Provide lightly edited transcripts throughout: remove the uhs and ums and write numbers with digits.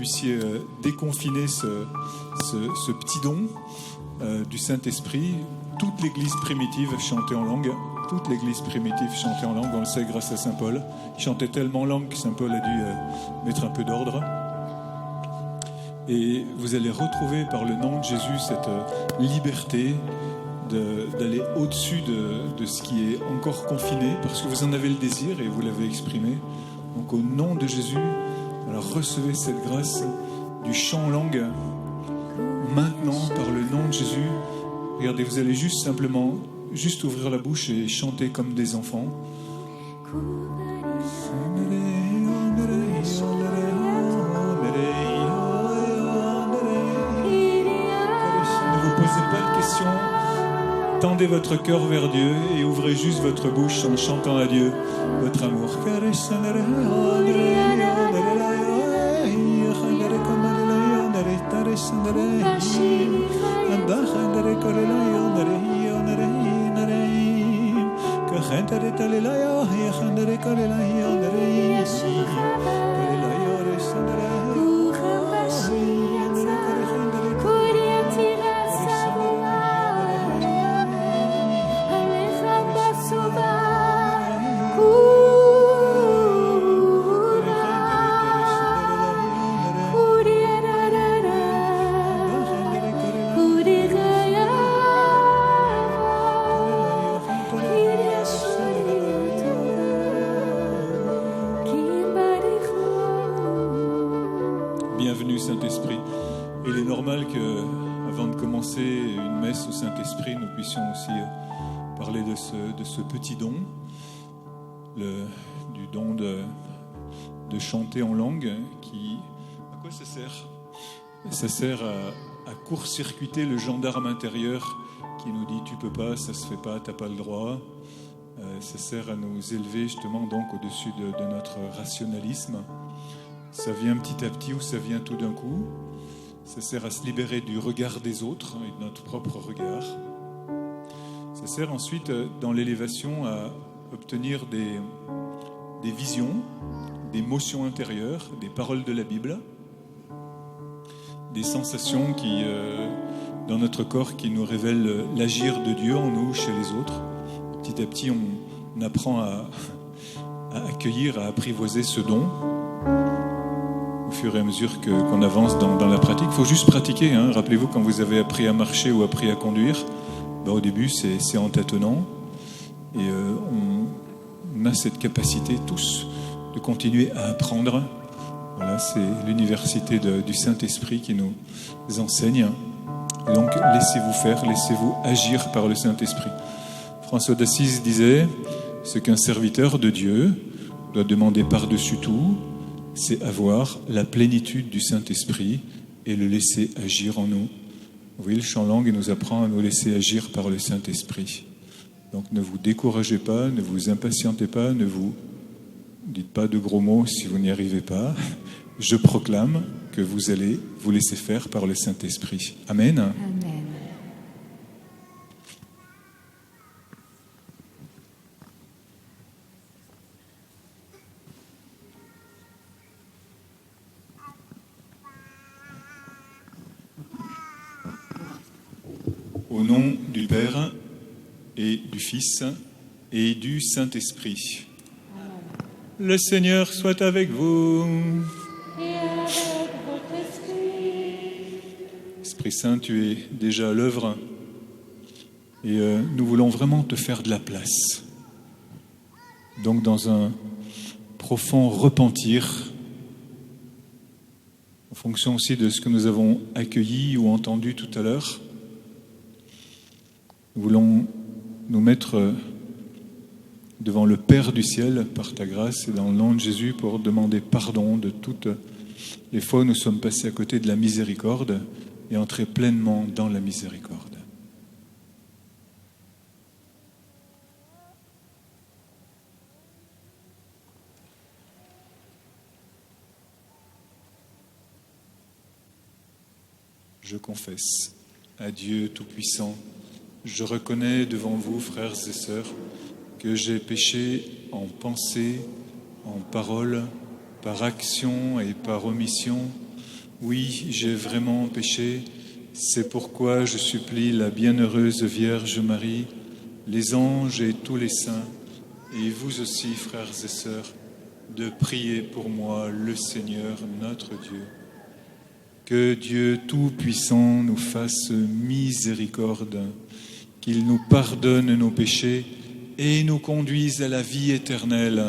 puissiez déconfiner ce petit don du Saint-Esprit. Toute l'Église primitive chantait en langue. Toute l'Église primitive chantait en langue. On le sait grâce à Saint Paul. Il chantait tellement en langue que Saint Paul a dû mettre un peu d'ordre. Et vous allez retrouver par le nom de Jésus cette liberté d'aller au-dessus de ce qui est encore confiné, parce que vous en avez le désir et vous l'avez exprimé. Donc au nom de Jésus, alors recevez cette grâce du chant en langue maintenant par le nom de Jésus. Regardez, vous allez juste ouvrir la bouche et chanter comme des enfants. Ne vous posez pas de questions. Tendez votre cœur vers Dieu et ouvrez juste votre bouche en chantant à Dieu votre amour. Bienvenue Saint-Esprit. Il est normal que, avant de commencer une messe au Saint-Esprit, nous puissions aussi parler de ce petit don, du don de chanter en langue. À quoi ça sert ? Ça sert à court-circuiter le gendarme intérieur qui nous dit tu peux pas, ça se fait pas, t'as pas le droit. Ça sert à nous élever justement donc au-dessus de notre rationalisme. Ça vient petit à petit ou ça vient tout d'un coup. Ça sert à se libérer du regard des autres et de notre propre regard. Ça sert ensuite dans l'élévation à obtenir des visions, des motions intérieures, des paroles de la Bible, des sensations qui, dans notre corps qui nous révèlent l'agir de Dieu en nous, chez les autres. Petit à petit, on apprend à accueillir, à apprivoiser ce don. Au fur et à mesure qu'on avance dans la pratique. Il faut juste pratiquer. Rappelez-vous, quand vous avez appris à marcher ou appris à conduire, au début, c'est en tâtonnant. Et on a cette capacité tous de continuer à apprendre. Voilà, c'est l'université du Saint-Esprit qui nous enseigne. Et donc, laissez-vous faire, laissez-vous agir par le Saint-Esprit. François d'Assise disait, ce qu'un serviteur de Dieu doit demander par-dessus tout, c'est avoir la plénitude du Saint-Esprit et le laisser agir en nous. Vous voyez, le chant langue nous apprend à nous laisser agir par le Saint-Esprit. Donc ne vous découragez pas, ne vous impatientez pas, ne vous dites pas de gros mots si vous n'y arrivez pas. Je proclame que vous allez vous laisser faire par le Saint-Esprit. Amen. Amen. Au nom du Père et du Fils et du Saint-Esprit. Le Seigneur soit avec vous. Et avec votre esprit. Esprit Saint, tu es déjà à l'œuvre et nous voulons vraiment te faire de la place. Donc dans un profond repentir, en fonction aussi de ce que nous avons accueilli ou entendu tout à l'heure, nous voulons nous mettre devant le Père du ciel par ta grâce et dans le nom de Jésus pour demander pardon de toutes les fois où nous sommes passés à côté de la miséricorde et entrer pleinement dans la miséricorde. Je confesse à Dieu Tout-Puissant, je reconnais devant vous, frères et sœurs, que j'ai péché en pensée, en parole, par action et par omission, Oui, j'ai vraiment péché. C'est pourquoi je supplie la bienheureuse Vierge Marie, les anges et tous les saints, et vous aussi, frères et sœurs, de prier pour moi, le Seigneur, notre Dieu. Que Dieu Tout-Puissant nous fasse miséricorde, qu'il nous pardonne nos péchés et nous conduise à la vie éternelle.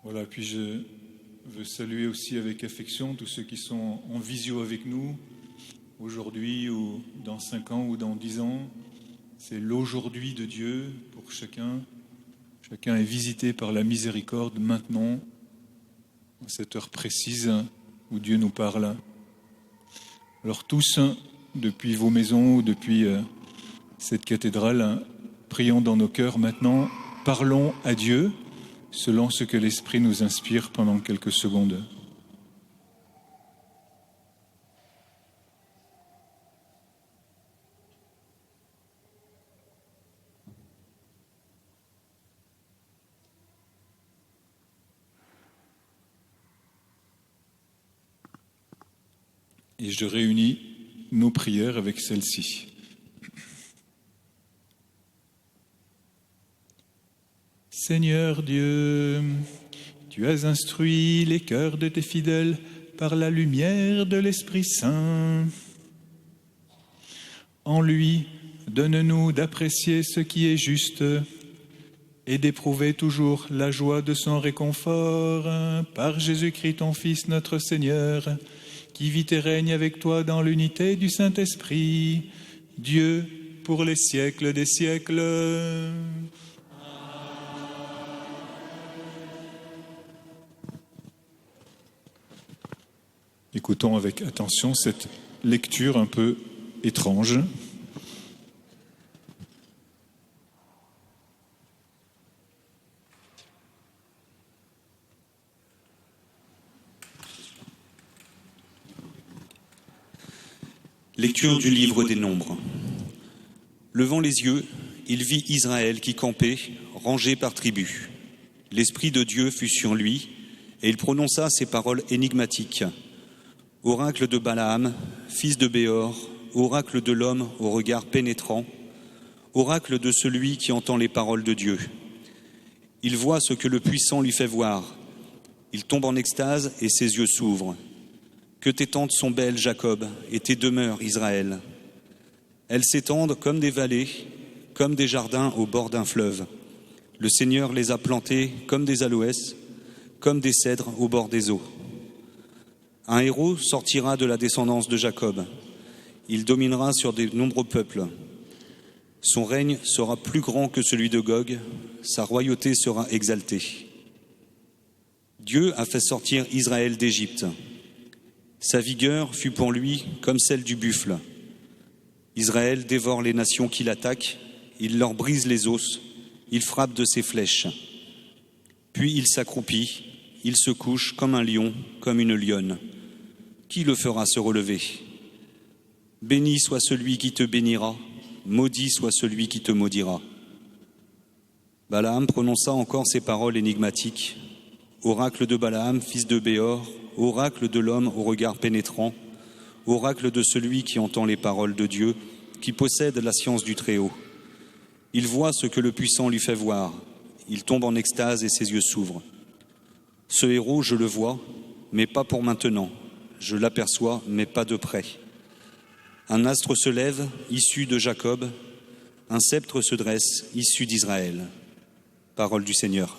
Voilà, puis je veux saluer aussi avec affection tous ceux qui sont en visio avec nous, aujourd'hui ou dans 5 ans ou dans 10 ans. C'est l'aujourd'hui de Dieu pour chacun. Chacun est visité par la miséricorde maintenant, à cette heure précise où Dieu nous parle. Alors tous, depuis vos maisons ou depuis cette cathédrale, prions dans nos cœurs maintenant, parlons à Dieu selon ce que l'Esprit nous inspire pendant quelques secondes. Et je réunis nos prières avec celle-ci. Seigneur Dieu, tu as instruit les cœurs de tes fidèles par la lumière de l'Esprit Saint. En lui, donne-nous d'apprécier ce qui est juste et d'éprouver toujours la joie de son réconfort par Jésus-Christ ton Fils notre Seigneur, qui vit et règne avec toi dans l'unité du Saint-Esprit, Dieu pour les siècles des siècles. Écoutons avec attention cette lecture un peu étrange. Lecture du livre des Nombres. Levant les yeux, il vit Israël qui campait, rangé par tribu. L'Esprit de Dieu fut sur lui, et il prononça ces paroles énigmatiques. Oracle de Balaam, fils de Béor, oracle de l'homme au regard pénétrant, oracle de celui qui entend les paroles de Dieu. Il voit ce que le puissant lui fait voir. Il tombe en extase et ses yeux s'ouvrent. Que tes tentes sont belles, Jacob, et tes demeures, Israël. Elles s'étendent comme des vallées, comme des jardins au bord d'un fleuve. Le Seigneur les a plantées comme des aloès, comme des cèdres au bord des eaux. Un héros sortira de la descendance de Jacob. Il dominera sur de nombreux peuples. Son règne sera plus grand que celui de Gog, sa royauté sera exaltée. Dieu a fait sortir Israël d'Égypte. Sa vigueur fut pour lui comme celle du buffle. Israël dévore les nations qui l'attaquent, il leur brise les os, il frappe de ses flèches. Puis il s'accroupit, il se couche comme un lion, comme une lionne. Qui le fera se relever ? Béni soit celui qui te bénira, maudit soit celui qui te maudira. Balaam prononça encore ces paroles énigmatiques. Oracle de Balaam, fils de Béor, oracle de l'homme au regard pénétrant, oracle de celui qui entend les paroles de Dieu, qui possède la science du Très-Haut. Il voit ce que le puissant lui fait voir. Il tombe en extase et ses yeux s'ouvrent. Ce héros, je le vois, mais pas pour maintenant. Je l'aperçois, mais pas de près. Un astre se lève, issu de Jacob. Un sceptre se dresse, issu d'Israël. Parole du Seigneur.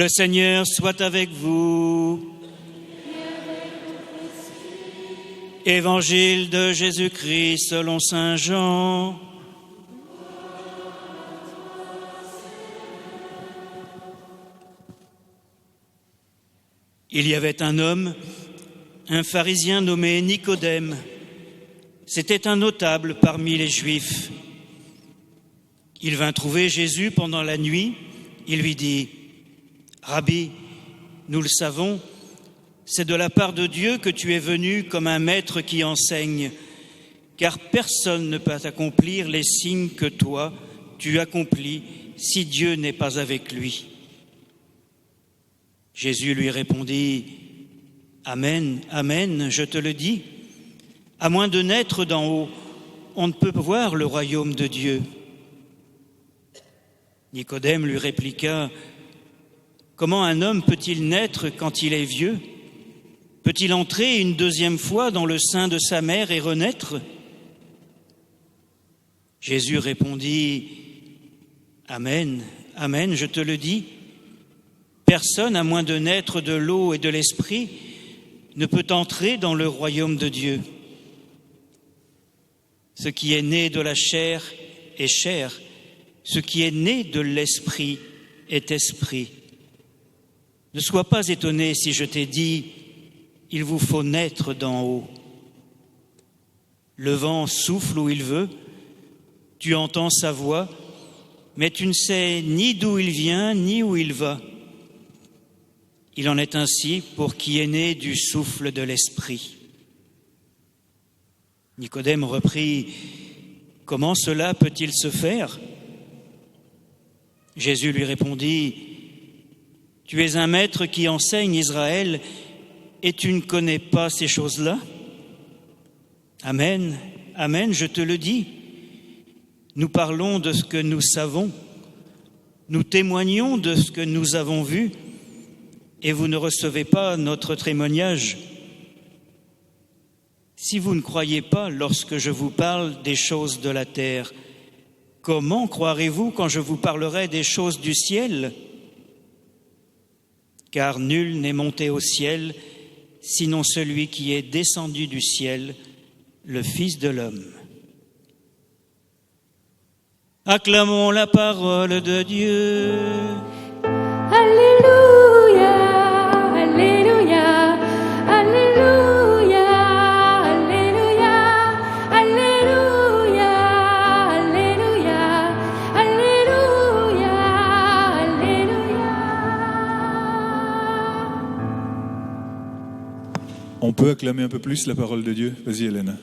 Le Seigneur soit avec vous. Évangile de Jésus-Christ selon saint Jean. Il y avait un homme, un pharisien nommé Nicodème. C'était un notable parmi les Juifs. Il vint trouver Jésus pendant la nuit. Il lui dit : « Rabbi, nous le savons, c'est de la part de Dieu que tu es venu comme un maître qui enseigne, car personne ne peut accomplir les signes que toi, tu accomplis, si Dieu n'est pas avec lui. » Jésus lui répondit : « Amen, amen, je te le dis, à moins de naître d'en haut, on ne peut voir le royaume de Dieu. » Nicodème lui répliqua : « Comment un homme peut-il naître quand il est vieux ? Peut-il entrer une deuxième fois dans le sein de sa mère et renaître ? » Jésus répondit : « Amen, amen, je te le dis, personne, à moins de naître de l'eau et de l'esprit, ne peut entrer dans le royaume de Dieu. Ce qui est né de la chair est chair, ce qui est né de l'esprit est esprit. Ne sois pas étonné si je t'ai dit : il vous faut naître d'en haut. Le vent souffle où il veut, tu entends sa voix, mais tu ne sais ni d'où il vient ni où il va. Il en est ainsi pour qui est né du souffle de l'esprit. » Nicodème reprit : « Comment cela peut-il se faire ? » Jésus lui répondit : « Tu es un maître qui enseigne Israël et tu ne connais pas ces choses-là ? Amen, amen, je te le dis. Nous parlons de ce que nous savons, nous témoignons de ce que nous avons vu, et vous ne recevez pas notre témoignage. Si vous ne croyez pas lorsque je vous parle des choses de la terre, comment croirez-vous quand je vous parlerai des choses du ciel ? Car nul n'est monté au ciel, sinon celui qui est descendu du ciel, le Fils de l'homme. » Acclamons la parole de Dieu. Alléluia, Alléluia, Alléluia, Alléluia, Alléluia, Alléluia, Alléluia, Alléluia. On peut acclamer un peu plus la parole de Dieu ? Vas-y, Hélène.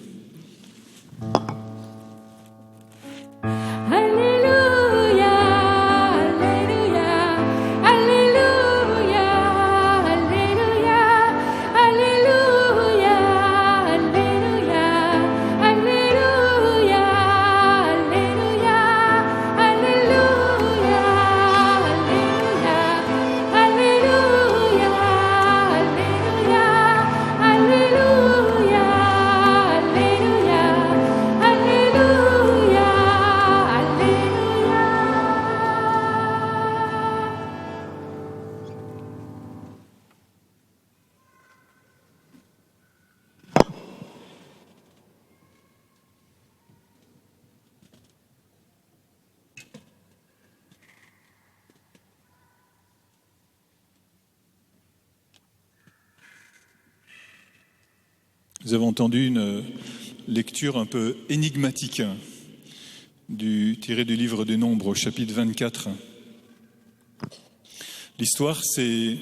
Nous avons entendu une lecture un peu énigmatique tirée du livre des Nombres au chapitre 24. L'histoire, c'est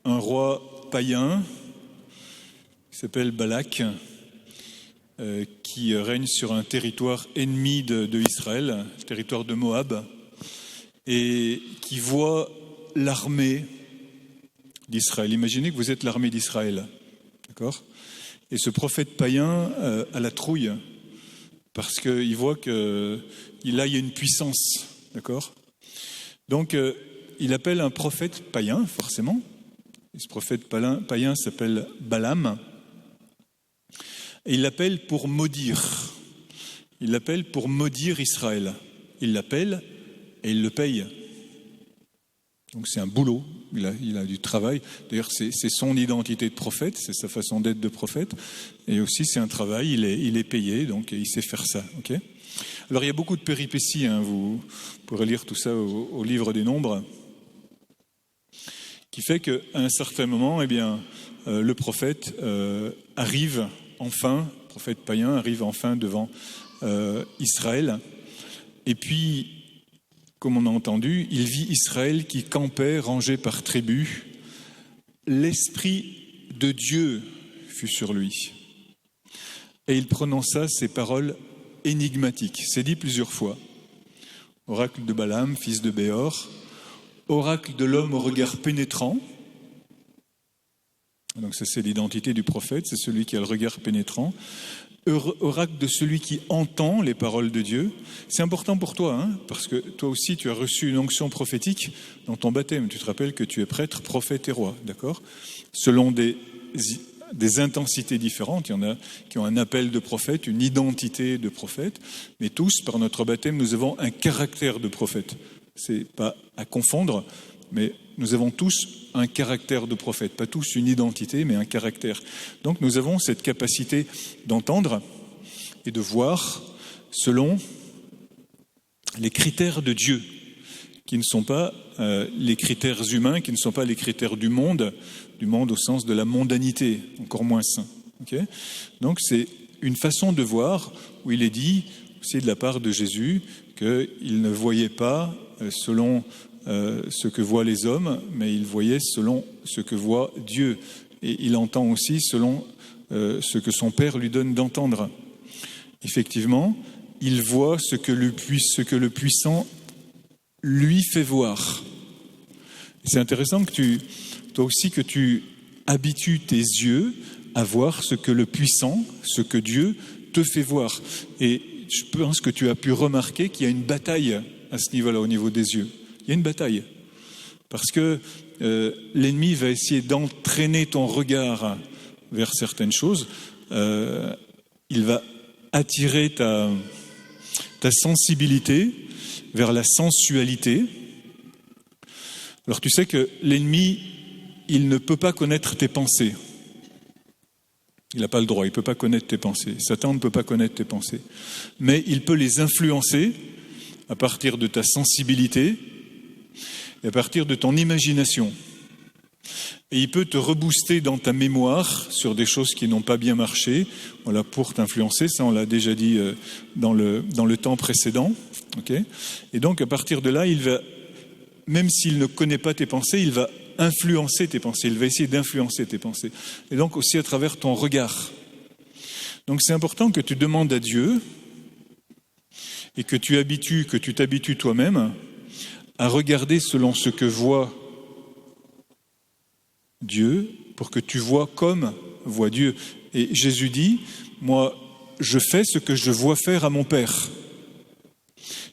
un roi païen qui s'appelle Balak, qui règne sur un territoire ennemi de Israël, le territoire de Moab, et qui voit l'armée d'Israël. Imaginez que vous êtes l'armée d'Israël, d'accord ? Et ce prophète païen a la trouille, parce qu'il voit qu'il y a une puissance, d'accord ? Donc, il appelle un prophète païen, forcément. Et ce prophète païen s'appelle Balaam. Et il l'appelle pour maudire. Il l'appelle pour maudire Israël. Il l'appelle et il le paye. Donc c'est un boulot, il a du travail. D'ailleurs, c'est son identité de prophète, c'est sa façon d'être de prophète. Et aussi, c'est un travail, il est payé, donc il sait faire ça. Okay. Alors, il y a beaucoup de péripéties, vous pourrez lire tout ça au livre des Nombres, qui fait qu'à un certain moment, le prophète arrive enfin, le prophète païen arrive enfin devant Israël. Et puis, comme on a entendu, il vit Israël qui campait, rangé par tribus. L'Esprit de Dieu fut sur lui. Et il prononça ces paroles énigmatiques. C'est dit plusieurs fois. Oracle de Balaam, fils de Béor. Oracle de l'homme au regard pénétrant. Donc ça, c'est l'identité du prophète, c'est celui qui a le regard pénétrant. Oracle de celui qui entend les paroles de Dieu. C'est important pour toi, parce que toi aussi, tu as reçu une onction prophétique dans ton baptême. Tu te rappelles que tu es prêtre, prophète et roi, d'accord ? Selon des intensités différentes. Il y en a qui ont un appel de prophète, une identité de prophète, mais tous, par notre baptême, nous avons un caractère de prophète. C'est pas à confondre, mais nous avons tous un caractère de prophète, pas tous une identité, mais un caractère. Donc nous avons cette capacité d'entendre et de voir selon les critères de Dieu, qui ne sont pas les critères humains, qui ne sont pas les critères du monde au sens de la mondanité, encore moins sain. Okay ? Donc c'est une façon de voir où il est dit, aussi de la part de Jésus, qu'il ne voyait pas selon ce que voient les hommes, mais il voyait selon ce que voit Dieu. Et il entend aussi selon ce que son Père lui donne d'entendre. Effectivement, il voit ce que le puissant lui fait voir. C'est intéressant que toi aussi, que tu habitues tes yeux à voir ce que le puissant, ce que Dieu te fait voir. Et je pense que tu as pu remarquer qu'il y a une bataille à ce niveau-là, au niveau des yeux. Il y a une bataille. Parce que l'ennemi va essayer d'entraîner ton regard vers certaines choses. Il va attirer ta sensibilité vers la sensualité. Alors tu sais que l'ennemi, il ne peut pas connaître tes pensées. Il n'a pas le droit, il ne peut pas connaître tes pensées. Satan ne peut pas connaître tes pensées. Mais il peut les influencer à partir de ta sensibilité et à partir de ton imagination. Et il peut te rebooster dans ta mémoire sur des choses qui n'ont pas bien marché, voilà, pour t'influencer. Ça, on l'a déjà dit dans le temps précédent. Okay ? Et donc, à partir de là, il va, même s'il ne connaît pas tes pensées, il va influencer tes pensées. Il va essayer d'influencer tes pensées. Et donc aussi à travers ton regard. Donc, c'est important que tu demandes à Dieu et que tu t'habitues toi-même à regarder selon ce que voit Dieu, pour que tu vois comme voit Dieu. Et Jésus dit, moi, je fais ce que je vois faire à mon Père.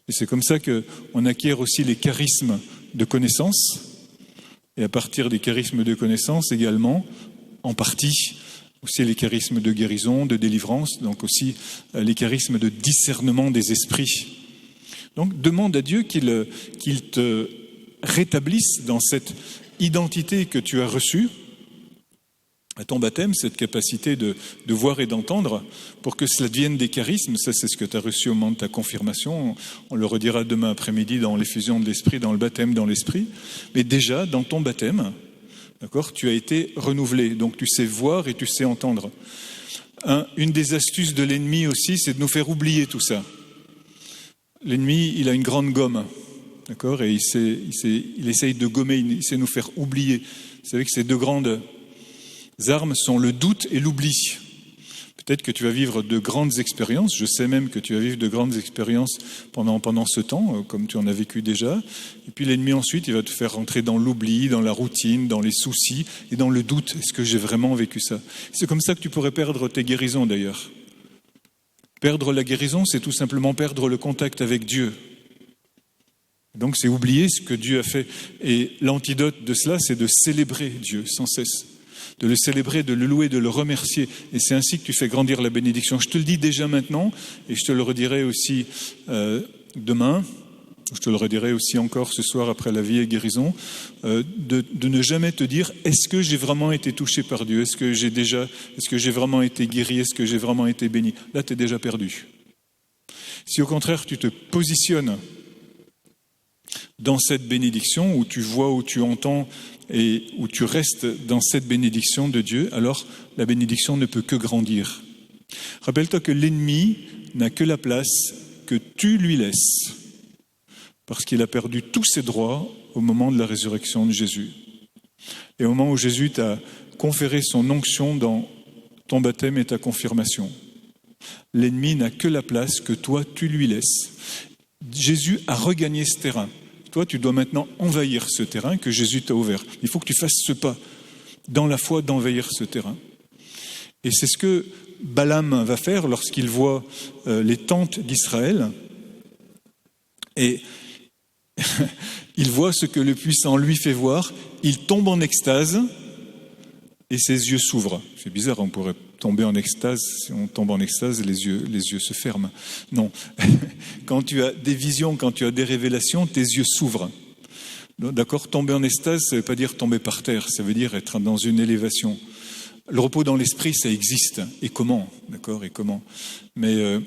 Et c'est comme ça qu'on acquiert aussi les charismes de connaissance, et à partir des charismes de connaissance également, en partie, aussi les charismes de guérison, de délivrance, donc aussi les charismes de discernement des esprits. Donc demande à Dieu qu'il te rétablisse dans cette identité que tu as reçue à ton baptême, cette capacité de voir et d'entendre, pour que cela devienne des charismes. Ça, c'est ce que tu as reçu au moment de ta confirmation. On le redira demain après-midi dans l'effusion de l'Esprit, dans le baptême dans l'Esprit. Mais déjà, dans ton baptême, d'accord, tu as été renouvelé. Donc tu sais voir et tu sais entendre. Une des astuces de l'ennemi aussi, c'est de nous faire oublier tout ça. L'ennemi, il a une grande gomme, d'accord, et il essaye de gommer, il sait nous faire oublier. Vous savez que ces deux grandes armes sont le doute et l'oubli. Peut-être que tu vas vivre de grandes expériences, je sais même que tu vas vivre de grandes expériences pendant ce temps, comme tu en as vécu déjà. Et puis l'ennemi ensuite, il va te faire rentrer dans l'oubli, dans la routine, dans les soucis et dans le doute. Est-ce que j'ai vraiment vécu ça ? C'est comme ça que tu pourrais perdre tes guérisons d'ailleurs. Perdre la guérison, c'est tout simplement perdre le contact avec Dieu. Donc c'est oublier ce que Dieu a fait. Et l'antidote de cela, c'est de célébrer Dieu sans cesse. De le célébrer, de le louer, de le remercier. Et c'est ainsi que tu fais grandir la bénédiction. Je te le dis déjà maintenant, et je te le redirai aussi demain. je te le redirai aussi encore ce soir après la vie et guérison, de ne jamais te dire « Est-ce que j'ai vraiment été touché par Dieu ? Est-ce que j'ai vraiment été guéri ? Est-ce que j'ai vraiment été béni ?» Là, tu es déjà perdu. Si au contraire, tu te positionnes dans cette bénédiction, où tu vois, où tu entends et où tu restes dans cette bénédiction de Dieu, alors la bénédiction ne peut que grandir. Rappelle-toi que l'ennemi n'a que la place que tu lui laisses, parce qu'il a perdu tous ses droits au moment de la résurrection de Jésus. Et au moment où Jésus t'a conféré son onction dans ton baptême et ta confirmation, l'ennemi n'a que la place que toi, tu lui laisses. Jésus a regagné ce terrain. Toi, tu dois maintenant envahir ce terrain que Jésus t'a ouvert. Il faut que tu fasses ce pas dans la foi d'envahir ce terrain. Et c'est ce que Balaam va faire lorsqu'il voit les tentes d'Israël. Et il voit ce que le puissant lui fait voir, il tombe en extase et ses yeux s'ouvrent. C'est bizarre, on pourrait tomber en extase, si on tombe en extase, les yeux se ferment. Non, quand tu as des visions, quand tu as des révélations, tes yeux s'ouvrent. D'accord ? Tomber en extase, ça ne veut pas dire tomber par terre, ça veut dire être dans une élévation. Le repos dans l'esprit, ça existe. Et comment ? D'accord ? Et comment ? Mais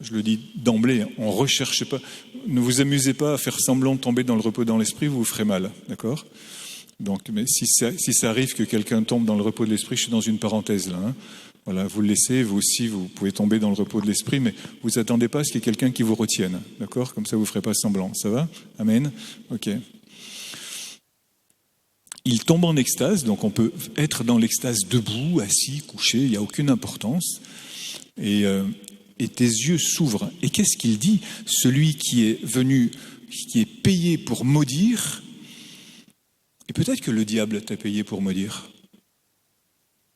je le dis d'emblée, on ne recherche pas. Ne vous amusez pas à faire semblant de tomber dans le repos dans l'esprit, vous vous ferez mal. D'accord ? Donc, mais si ça arrive que quelqu'un tombe dans le repos de l'esprit, je suis dans une parenthèse là. Voilà, vous le laissez, vous aussi, vous pouvez tomber dans le repos de l'esprit, mais vous attendez pas à ce qu'il y ait quelqu'un qui vous retienne. D'accord ? Comme ça, vous ne ferez pas semblant. Ça va ? Amen ? Ok. Il tombe en extase, donc on peut être dans l'extase debout, assis, couché, il n'y a aucune importance. Et tes yeux s'ouvrent. Et qu'est-ce qu'il dit ? Celui qui est venu, qui est payé pour maudire, et peut-être que le diable t'a payé pour maudire.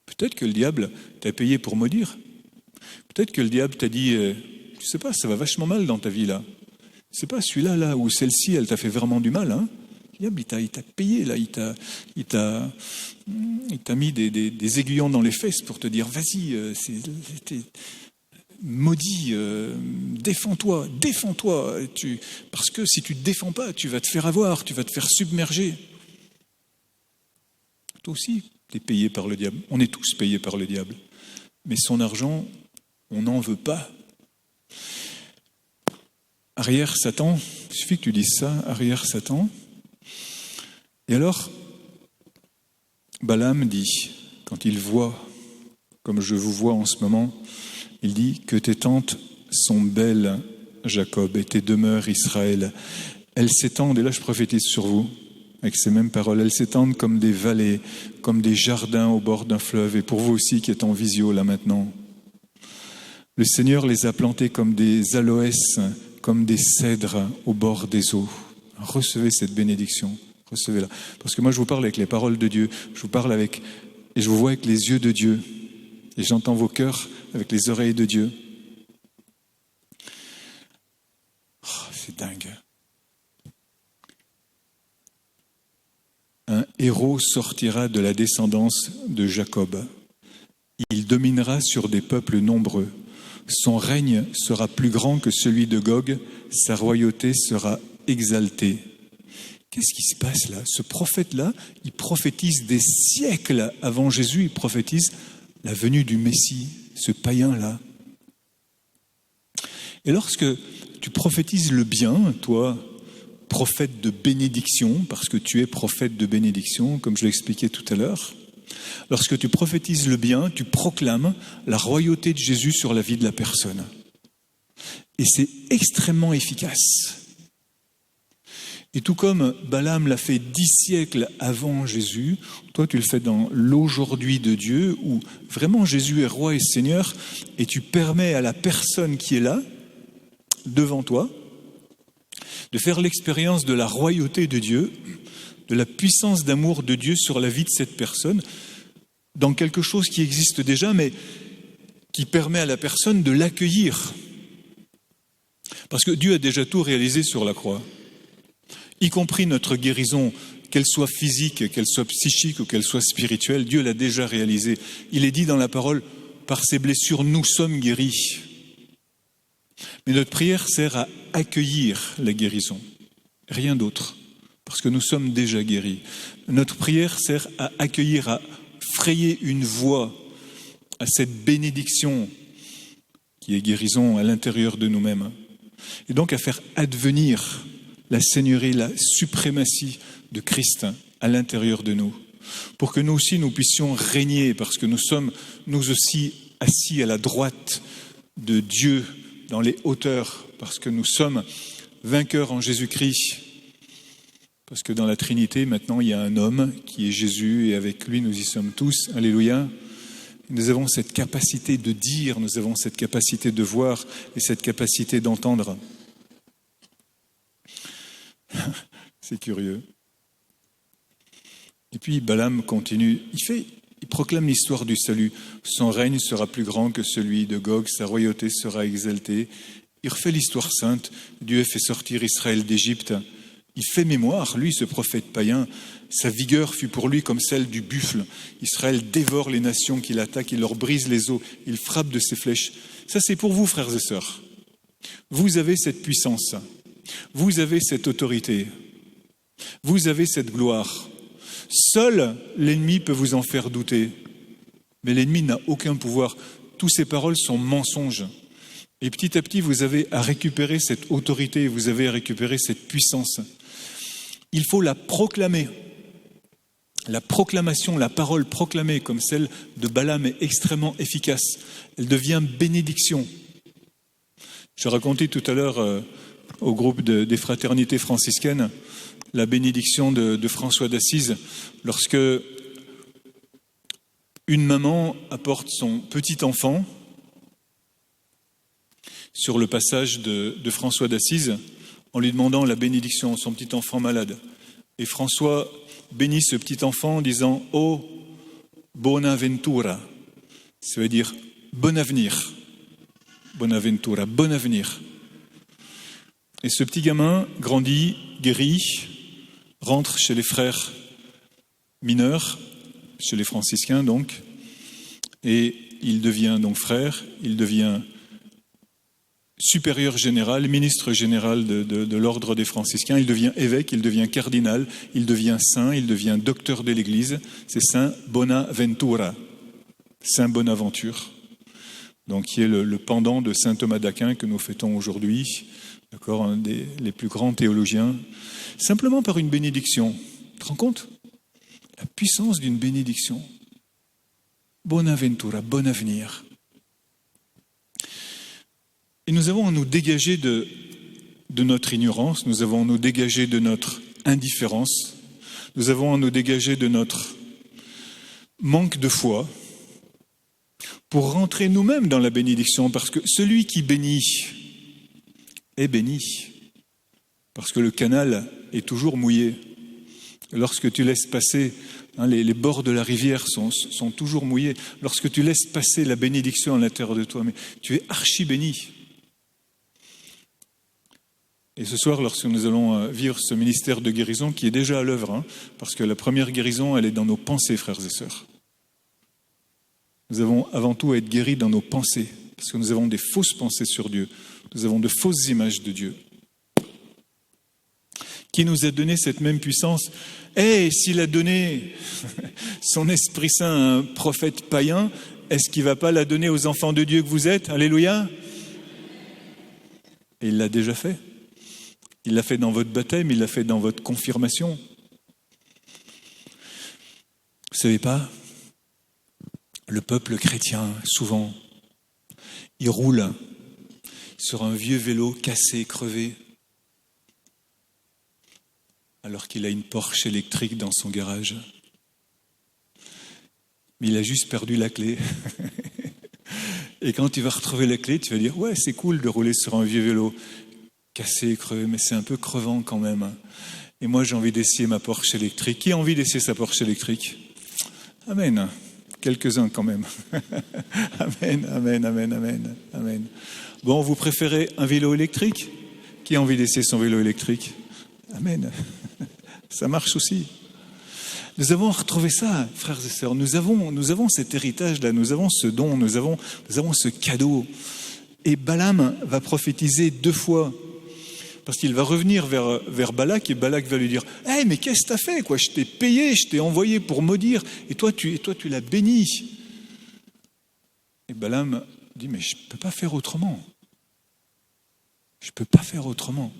Peut-être que le diable t'a payé pour maudire. Peut-être que le diable t'a dit, tu sais pas, ça va vachement mal dans ta vie là. C'est pas celui-là là où celle-ci, elle t'a fait vraiment du mal, hein. Le diable, il t'a payé là, il t'a mis des aiguillons dans les fesses pour te dire, vas-y, t'es maudit, défends-toi, parce que si tu te défends pas, tu vas te faire avoir, tu vas te faire submerger. Toi aussi, tu es payé par le diable. On est tous payés par le diable. Mais son argent, on n'en veut pas. Arrière Satan, il suffit que tu dises ça, arrière Satan. Et alors, Balaam dit, quand il voit, comme je vous vois en ce moment, il dit que tes tentes sont belles, Jacob, et tes demeures, Israël. Elles s'étendent, et là je prophétise sur vous, avec ces mêmes paroles, elles s'étendent comme des vallées, comme des jardins au bord d'un fleuve, et pour vous aussi qui êtes en visio là maintenant. Le Seigneur les a plantés comme des aloès, comme des cèdres au bord des eaux. Recevez cette bénédiction, recevez-la. Parce que moi je vous parle avec les paroles de Dieu, je vous parle avec, et je vous vois avec les yeux de Dieu, et j'entends vos cœurs avec les oreilles de Dieu. Oh, c'est dingue. Un héros sortira de la descendance de Jacob. Il dominera sur des peuples nombreux. Son règne sera plus grand que celui de Gog. Sa royauté sera exaltée. Qu'est-ce qui se passe là ? Ce prophète-là, il prophétise des siècles avant Jésus. Il prophétise la venue du Messie, ce païen-là. Et lorsque tu prophétises le bien, toi, prophète de bénédiction, parce que tu es prophète de bénédiction, comme je l'expliquais tout à l'heure. Lorsque tu prophétises le bien, tu proclames la royauté de Jésus sur la vie de la personne. Et c'est extrêmement efficace. Et tout comme Balaam l'a fait 10 siècles avant Jésus, toi tu le fais dans l'aujourd'hui de Dieu, où vraiment Jésus est roi et Seigneur, et tu permets à la personne qui est là, devant toi, de faire l'expérience de la royauté de Dieu, de la puissance d'amour de Dieu sur la vie de cette personne, dans quelque chose qui existe déjà, mais qui permet à la personne de l'accueillir. Parce que Dieu a déjà tout réalisé sur la croix, y compris notre guérison, qu'elle soit physique, qu'elle soit psychique ou qu'elle soit spirituelle, Dieu l'a déjà réalisé. Il est dit dans la parole, par ses blessures, nous sommes guéris. Mais notre prière sert à accueillir la guérison, rien d'autre, parce que nous sommes déjà guéris. Notre prière sert à accueillir, à frayer une voie à cette bénédiction qui est guérison à l'intérieur de nous-mêmes. Et donc à faire advenir la seigneurie, la suprématie de Christ à l'intérieur de nous, pour que nous aussi nous puissions régner, parce que nous sommes nous aussi assis à la droite de Dieu dans les hauteurs, parce que nous sommes vainqueurs en Jésus-Christ, parce que dans la Trinité, maintenant, il y a un homme qui est Jésus, et avec lui, nous y sommes tous. Alléluia. Nous avons cette capacité de dire, nous avons cette capacité de voir et cette capacité d'entendre. C'est curieux. Et puis Balaam continue, il proclame l'histoire du salut. Son règne sera plus grand que celui de Gog, sa royauté sera exaltée. Il refait l'histoire sainte. Dieu fait sortir Israël d'Égypte. Il fait mémoire, lui, ce prophète païen. Sa vigueur fut pour lui comme celle du buffle. Israël dévore les nations qu'il attaque, il leur brise les os, il frappe de ses flèches. Ça, c'est pour vous, frères et sœurs. Vous avez cette puissance, vous avez cette autorité, vous avez cette gloire. Seul l'ennemi peut vous en faire douter. Mais l'ennemi n'a aucun pouvoir. Toutes ces paroles sont mensonges. Et petit à petit, vous avez à récupérer cette autorité, vous avez à récupérer cette puissance. Il faut la proclamer. La proclamation, la parole proclamée comme celle de Balaam est extrêmement efficace. Elle devient bénédiction. Je racontais tout à l'heure au groupe des fraternités franciscaines la bénédiction de François d'Assise lorsque une maman apporte son petit enfant sur le passage de François d'Assise en lui demandant la bénédiction, son petit enfant malade. Et François bénit ce petit enfant en disant « Oh, bonaventura », ça veut dire « bon avenir ». Bonaventura, bon avenir. Et ce petit gamin grandit, guérit, rentre chez les frères mineurs, chez les franciscains donc, et il devient donc frère, il devient supérieur général, ministre général de l'ordre des franciscains, il devient évêque, il devient cardinal, il devient saint, il devient docteur de l'Église, c'est Saint Bonaventura, Saint Bonaventure, donc qui est le pendant de Saint Thomas d'Aquin que nous fêtons aujourd'hui, d'accord, un les plus grands théologiens, simplement par une bénédiction. Tu te rends compte ? La puissance d'une bénédiction. Bonaventura, bon avenir. Et nous avons à nous dégager de notre ignorance, nous avons à nous dégager de notre indifférence, nous avons à nous dégager de notre manque de foi pour rentrer nous-mêmes dans la bénédiction, parce que celui qui bénit est béni, parce que le canal est toujours mouillé. Lorsque tu laisses passer, les bords de la rivière sont toujours mouillés. Lorsque tu laisses passer la bénédiction à l'intérieur de toi, mais tu es archi béni. Et ce soir, lorsque nous allons vivre ce ministère de guérison qui est déjà à l'œuvre, parce que la première guérison, elle est dans nos pensées, frères et sœurs. Nous avons avant tout à être guéris dans nos pensées, parce que nous avons des fausses pensées sur Dieu. Nous avons de fausses images de Dieu. Qui nous a donné cette même puissance ? S'il a donné son Esprit Saint à un prophète païen, est-ce qu'il ne va pas la donner aux enfants de Dieu que vous êtes ? Alléluia ! Et il l'a déjà fait. Il l'a fait dans votre baptême, il l'a fait dans votre confirmation. Vous ne savez pas ? Le peuple chrétien, souvent, il roule sur un vieux vélo cassé, crevé, alors qu'il a une Porsche électrique dans son garage. Mais il a juste perdu la clé. Et quand tu vas retrouver la clé, tu vas dire « Ouais, c'est cool de rouler sur un vieux vélo cassé, crevé, mais c'est un peu crevant quand même. Et moi, j'ai envie d'essayer ma Porsche électrique. Qui a envie d'essayer sa Porsche électrique ? Amen. Quelques-uns quand même. Amen, amen, amen, amen, amen. Bon, vous préférez un vélo électrique ? Qui a envie d'essayer son vélo électrique ? Amen. Ça marche aussi. Nous avons retrouvé ça, frères et sœurs. Nous avons cet héritage-là, nous avons ce don, nous avons ce cadeau. Et Balaam va prophétiser 2 fois. Parce qu'il va revenir vers Balak et Balak va lui dire « Hey, mais qu'est-ce que tu as fait quoi? Je t'ai payé, je t'ai envoyé pour maudire et toi tu l'as béni. » Et Balaam dit « Mais je ne peux pas faire autrement. Je ne peux pas faire autrement. »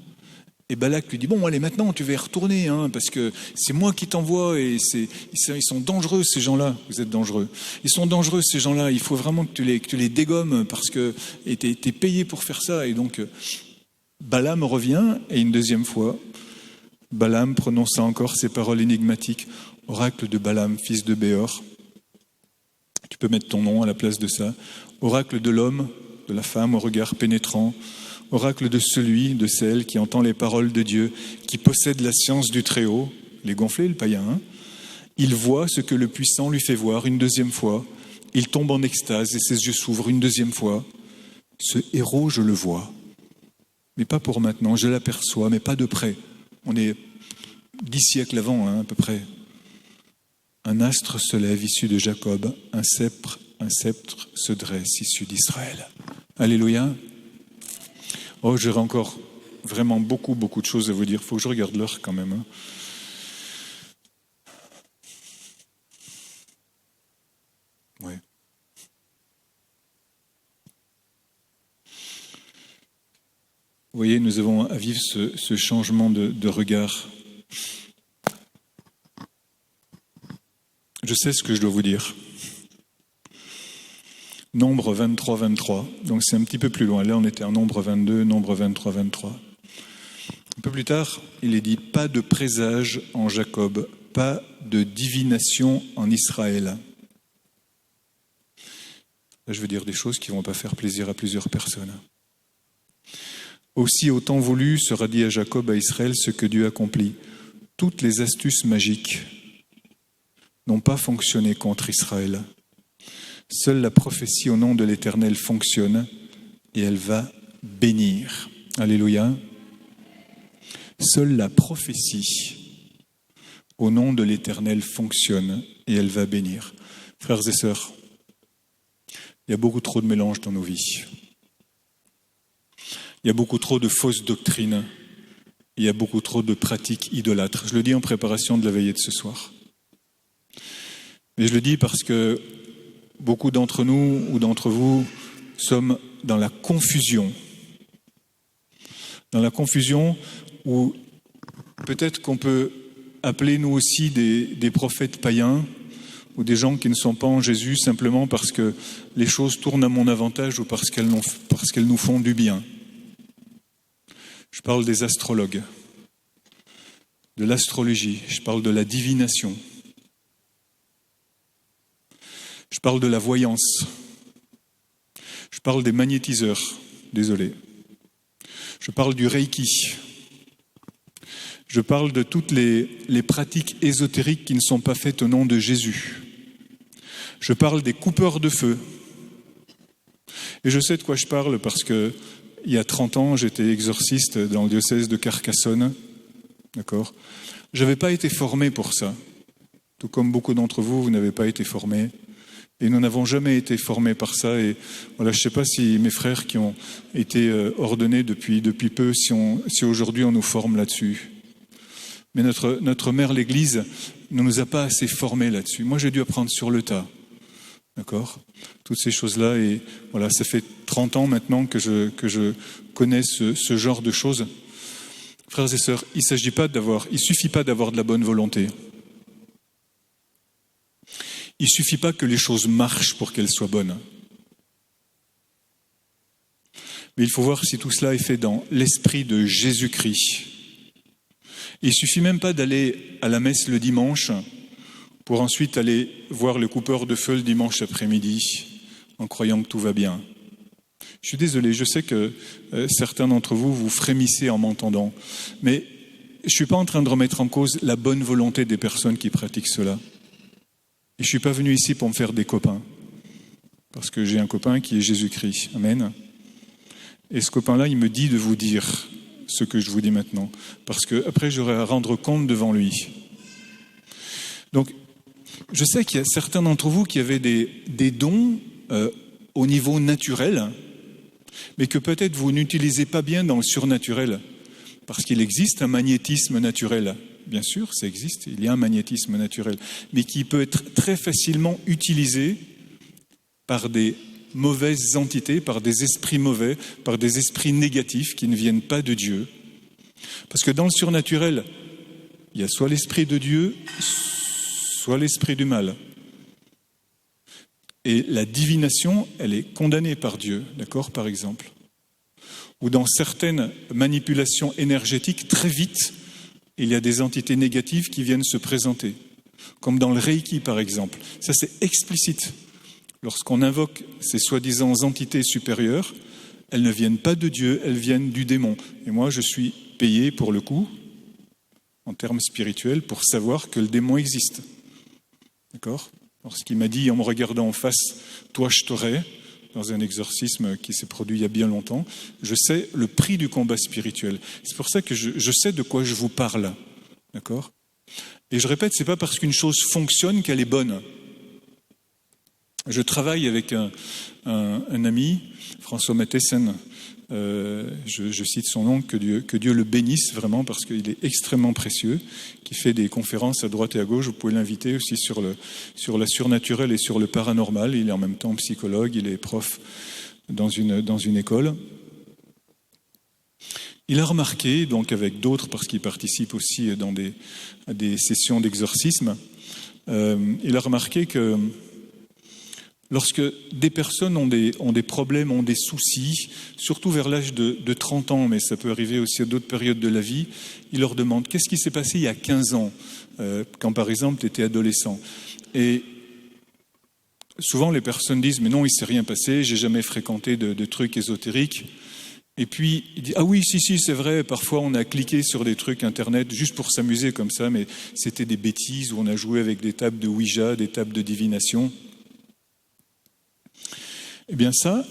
Et Balak lui dit « Bon, allez, maintenant tu vas y retourner, parce que c'est moi qui t'envoie et ils sont dangereux ces gens-là. Vous êtes dangereux. Ils sont dangereux ces gens-là. Il faut vraiment que tu les dégommes parce que t'es payé pour faire ça. » Et donc Balaam revient et une 2e fois, Balaam prononça encore ces paroles énigmatiques. « Oracle de Balaam, fils de Béor. » Tu peux mettre ton nom à la place de ça. « Oracle de l'homme, de la femme au regard pénétrant. » Oracle de celui, de celle qui entend les paroles de Dieu, qui possède la science du Très-Haut, les gonflés, le païen. Il voit ce que le puissant lui fait voir une 2e fois. Il tombe en extase et ses yeux s'ouvrent une 2e fois. Ce héros, je le vois. Mais pas pour maintenant, je l'aperçois, mais pas de près. On est 10 siècles avant, à peu près. Un astre se lève issu de Jacob, un sceptre se dresse issu d'Israël. Alléluia. Oh, j'aurais encore vraiment beaucoup de choses à vous dire. Il faut que je regarde l'heure quand même. Ouais. Vous voyez, nous avons à vivre ce changement de regard. Je sais ce que je dois vous dire. Nombre 23, 23. Donc c'est un petit peu plus loin. Là, on était en nombre 22, nombre 23, 23. Un peu plus tard, il est dit « Pas de présage en Jacob, pas de divination en Israël. » Là, je veux dire des choses qui ne vont pas faire plaisir à plusieurs personnes. Aussi, au temps voulu, sera dit à Jacob, à Israël, ce que Dieu accomplit. Toutes les astuces magiques n'ont pas fonctionné contre Israël. Seule la prophétie au nom de l'Éternel fonctionne et elle va bénir. Alléluia. Seule la prophétie au nom de l'Éternel fonctionne et elle va bénir. Frères et sœurs, il y a beaucoup trop de mélange dans nos vies. Il y a beaucoup trop de fausses doctrines. Il y a beaucoup trop de pratiques idolâtres. Je le dis en préparation de la veillée de ce soir. Mais je le dis parce que beaucoup d'entre nous ou d'entre vous sommes dans la confusion. Dans la confusion où peut-être qu'on peut appeler nous aussi des prophètes païens ou des gens qui ne sont pas en Jésus simplement parce que les choses tournent à mon avantage ou parce qu'elles nous font du bien. Je parle des astrologues, de l'astrologie, je parle de la divination. Je parle de la voyance. Je parle des magnétiseurs. Désolé. Je parle du Reiki. Je parle de toutes les pratiques ésotériques qui ne sont pas faites au nom de Jésus. Je parle des coupeurs de feu. Et je sais de quoi je parle parce que il y a 30 ans, j'étais exorciste dans le diocèse de Carcassonne. D'accord ? Je n'avais pas été formé pour ça. Tout comme beaucoup d'entre vous, vous n'avez pas été formés. Et nous n'avons jamais été formés par ça. Et voilà, je ne sais pas si mes frères qui ont été ordonnés depuis peu, si aujourd'hui on nous forme là-dessus. Mais notre mère l'Église ne nous a pas assez formés là-dessus. Moi, j'ai dû apprendre sur le tas. D'accord ? Toutes ces choses-là. Et voilà, ça fait 30 ans maintenant que je connais ce genre de choses. Frères et sœurs, il suffit pas d'avoir de la bonne volonté. Il suffit pas que les choses marchent pour qu'elles soient bonnes. Mais il faut voir si tout cela est fait dans l'esprit de Jésus-Christ. Il suffit même pas d'aller à la messe le dimanche pour ensuite aller voir le coupeur de feu le dimanche après-midi en croyant que tout va bien. Je suis désolé, je sais que certains d'entre vous, vous frémissez en m'entendant, mais je ne suis pas en train de remettre en cause la bonne volonté des personnes qui pratiquent cela. Et je ne suis pas venu ici pour me faire des copains, parce que j'ai un copain qui est Jésus-Christ. Amen. Et ce copain-là, il me dit de vous dire ce que je vous dis maintenant, parce qu'après, j'aurai à rendre compte devant lui. Donc, je sais qu'il y a certains d'entre vous qui avaient des dons au niveau naturel, mais que peut-être vous n'utilisez pas bien dans le surnaturel, parce qu'il existe un magnétisme naturel. Bien sûr, ça existe, il y a un magnétisme naturel, mais qui peut être très facilement utilisé par des mauvaises entités, par des esprits mauvais, par des esprits négatifs qui ne viennent pas de Dieu. Parce que dans le surnaturel, il y a soit l'esprit de Dieu, soit l'esprit du mal. Et la divination, elle est condamnée par Dieu, d'accord, par exemple. Ou dans certaines manipulations énergétiques, très vite, il y a des entités négatives qui viennent se présenter. Comme dans le Reiki, par exemple. Ça, c'est explicite. Lorsqu'on invoque ces soi-disant entités supérieures, elles ne viennent pas de Dieu, elles viennent du démon. Et moi, je suis payé pour le coup, en termes spirituels, pour savoir que le démon existe. D'accord ? Lorsqu'il m'a dit, en me regardant en face, « Toi, je t'aurai », dans un exorcisme qui s'est produit il y a bien longtemps, je sais le prix du combat spirituel. C'est pour ça que je sais de quoi je vous parle. D'accord ? Et je répète, c'est pas parce qu'une chose fonctionne qu'elle est bonne. Je travaille avec un ami, François Mathessen, je cite son nom, que Dieu le bénisse vraiment parce qu'il est extrêmement précieux, qui fait des conférences à droite et à gauche. Vous pouvez l'inviter aussi sur la surnaturelle et sur le paranormal. Il est en même temps psychologue, il est prof dans une école. Il a remarqué, donc avec d'autres, parce qu'il participe aussi à des sessions d'exorcisme, il a remarqué que lorsque des personnes ont des problèmes, ont des soucis, surtout vers l'âge de 30 ans, mais ça peut arriver aussi à d'autres périodes de la vie, il leur demande « Qu'est-ce qui s'est passé il y a 15 ans, quand par exemple tu étais adolescent ?» Et souvent les personnes disent « Mais non, il ne s'est rien passé, j'ai jamais fréquenté de trucs ésotériques. » Et puis il dit « Ah oui, si, c'est vrai, parfois on a cliqué sur des trucs internet juste pour s'amuser comme ça, mais c'était des bêtises où on a joué avec des tables de Ouija, des tables de divination. » Eh bien ça